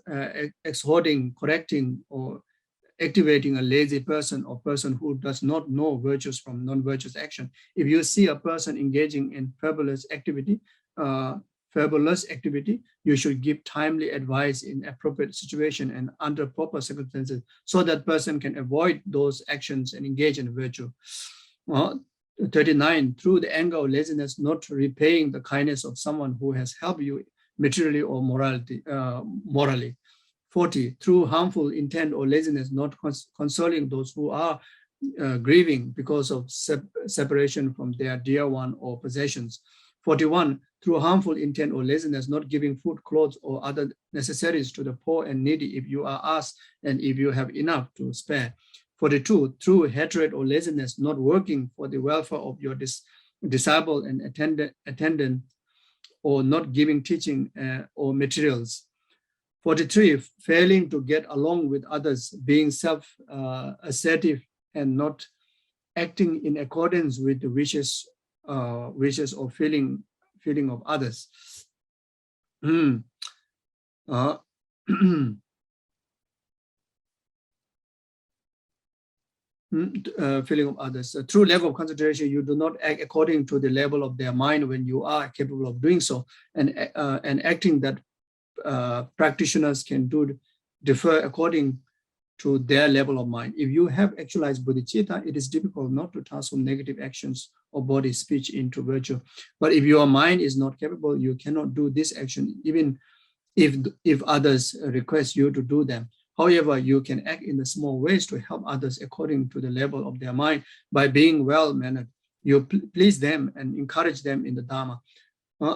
exhorting, correcting, or activating a lazy person or person who does not know virtues from non-virtuous action. If you see a person engaging in frivolous activity, you should give timely advice in appropriate situation and under proper circumstances so that person can avoid those actions and engage in virtue. 39, through the anger or laziness, not repaying the kindness of someone who has helped you materially or morally. 40, through harmful intent or laziness, not consoling those who are grieving because of separation from their dear one or possessions. 41, through harmful intent or laziness, not giving food, clothes, or other necessaries to the poor and needy if you are asked and if you have enough to spare. 42, through hatred or laziness, not working for the welfare of your disabled and attendant, or not giving teaching or materials. 43, failing to get along with others, being self-assertive and not acting in accordance with the wishes or feeling of others. Feeling of others. Through lack of concentration, you do not act according to the level of their mind when you are capable of doing so, and acting that practitioners can do differ according to their level of mind. If you have actualized bodhicitta, it is difficult not to transform negative actions or body speech into virtue. But if your mind is not capable, you cannot do this action, even if others request you to do them. However, you can act in the small ways to help others according to the level of their mind by being well-mannered. You please them and encourage them in the Dharma.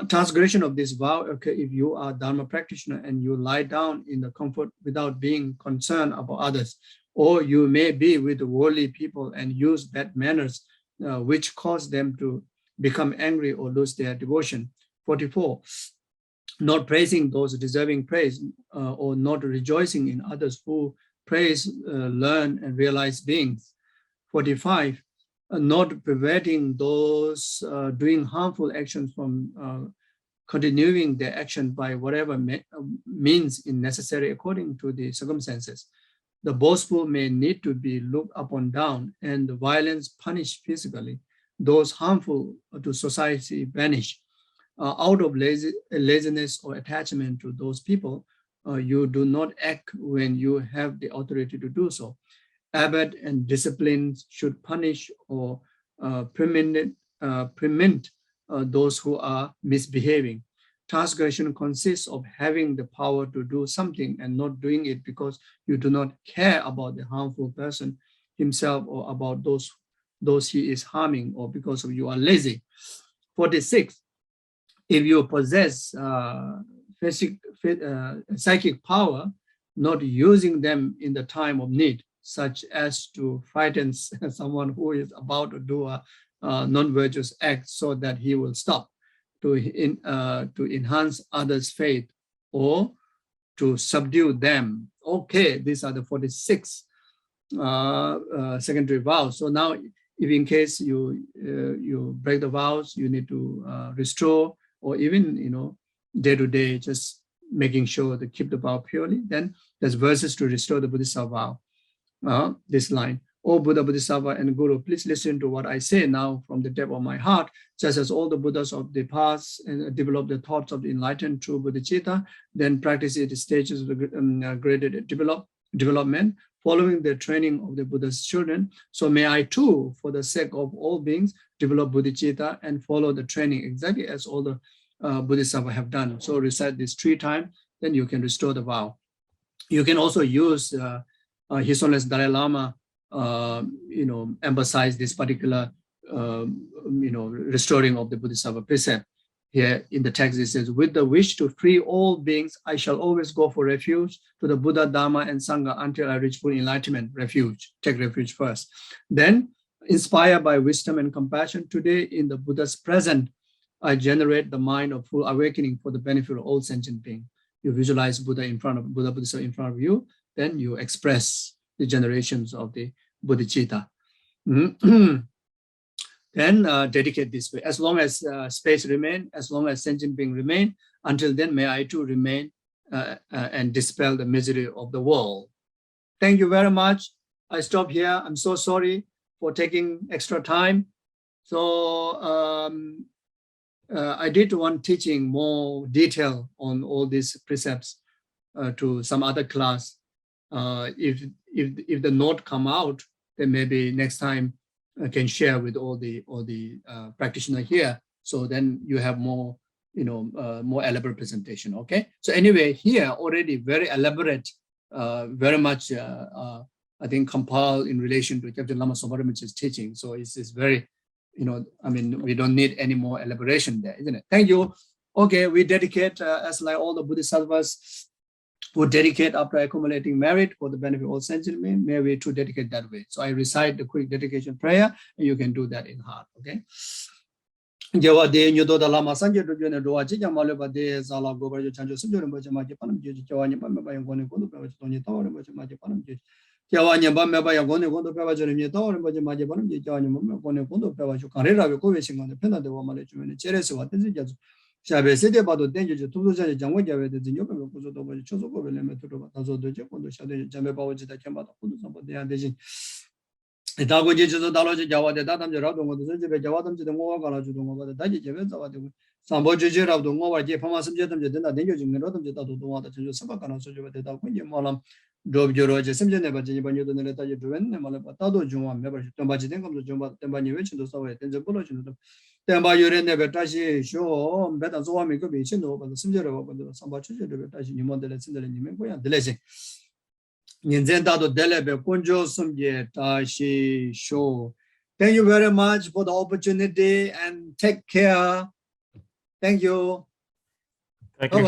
Transgression of this vow occurs if you are Dharma practitioner and you lie down in the comfort without being concerned about others, or you may be with worldly people and use bad manners which cause them to become angry or lose their devotion. 44, not praising those deserving praise or not rejoicing in others who praise, learn, and realize beings. 45, not preventing those doing harmful actions from continuing their action by whatever means is necessary according to the circumstances. The boastful may need to be looked upon down and the violence punished physically. Those harmful to society vanish. Out of laziness or attachment to those people, you do not act when you have the authority to do so. Abbot and discipline should punish or permit those who are misbehaving. Transgression consists of having the power to do something and not doing it because you do not care about the harmful person himself or about those he is harming, or because of you are lazy. 46, if you possess psychic power, not using them in the time of need, such as to frighten someone who is about to do a non-virtuous act so that he will stop, to enhance others' faith, or to subdue them. Okay, these are the 46 secondary vows. So now, if in case you break the vows, you need to restore, or even day to day, just making sure to keep the vow purely. Then there's verses to restore the Bodhisattva vow. This line: "O Buddha, Bodhisattva, and Guru, please listen to what I say now from the depth of my heart. Just as all the Buddhas of the past develop the thoughts of the enlightened true bodhicitta, then practice the stages of the graded development, following the training of the Buddha's children. So may I too, for the sake of all beings, develop bodhicitta and follow the training exactly as all the Bodhisattvas have done." So recite this 3 times, then you can restore the vow. You can also use His Holiness Dalai Lama, emphasize this particular, restoring of the Bodhisattva precept. Here in the text it says, "With the wish to free all beings, I shall always go for refuge to the Buddha, Dharma, and Sangha until I reach full enlightenment." Refuge, take refuge first. Then, inspired by wisdom and compassion, today in the Buddha's present, I generate the mind of full awakening for the benefit of all sentient beings. You visualize Buddha in front of Bodhisattva in front of you, then you express the generations of the bodhicitta. Then dedicate this way. As long as space remain, as long as sentient being remain, until then may I too remain and dispel the misery of the world. Thank you very much. I stop here. I'm so sorry for taking extra time. So I did one teaching more detail on all these precepts to some other class. If the note come out, then maybe next time I can share with all the practitioners here. So then you have more, more elaborate presentation. Okay. So anyway, here already very elaborate, very much I think compiled in relation to Captain Lama Soparamichi's teaching. So it's very, we don't need any more elaboration there, isn't it? Thank you. Okay, we dedicate as like all the Bodhisattvas who dedicate after accumulating merit for the benefit of all sentient beings, may we too dedicate that way. So I recite the quick dedication prayer, and you can do that in heart. Okay. Jawa de nyodo da lama sanje do jene do aji jamale ba de sala go ba chanjo sumjo mo chama je panam je jawa nya ba me ba yong ko do ba to ni tawre mo chama je panam je jawa nya ba me ba yong ko do ba je ni tawre mo chama je panam je jawa nya mo me ko do ba ju kare ra be ko be singa de pena de wa ma le ju ne chere se wa de je ju shabe se de ba do den ju tu ja je jangwa ja be de nyo ba ko zo do ba cho zo ko be le me to do ba ta zo de je ko do sha de jame ba wo ji da kem ba ko do sa ba de ya de ji 다고 제주도 달로지 자와데 다담저라도 모두 저집에 자와담지도 모가 가라주도 모가 다지 제베 자와데 삼보주지라도 모가 제 파마섬제담 제된다 냉겨진거로담지 다도 도와다 전주 서바가나 소주베 대다 군지 몰람 도브저로제 섬제네 바지 바녀도 내려 다지 두웬네 몰라 다도 중앙 메버 좀 바지 된 감도 좀 템바니 외친도 싸워야 된저 불러주도 템바 요레네 다시 쇼 메다 소와미 그 비친도 바도 섬제로 바도 삼바주지로 다시 니몬들 신들 니면 고야 들레지 Ninzendado delebe kunjo sumye tashi show. Thank you very much for the opportunity and take care. Thank you. Thank you.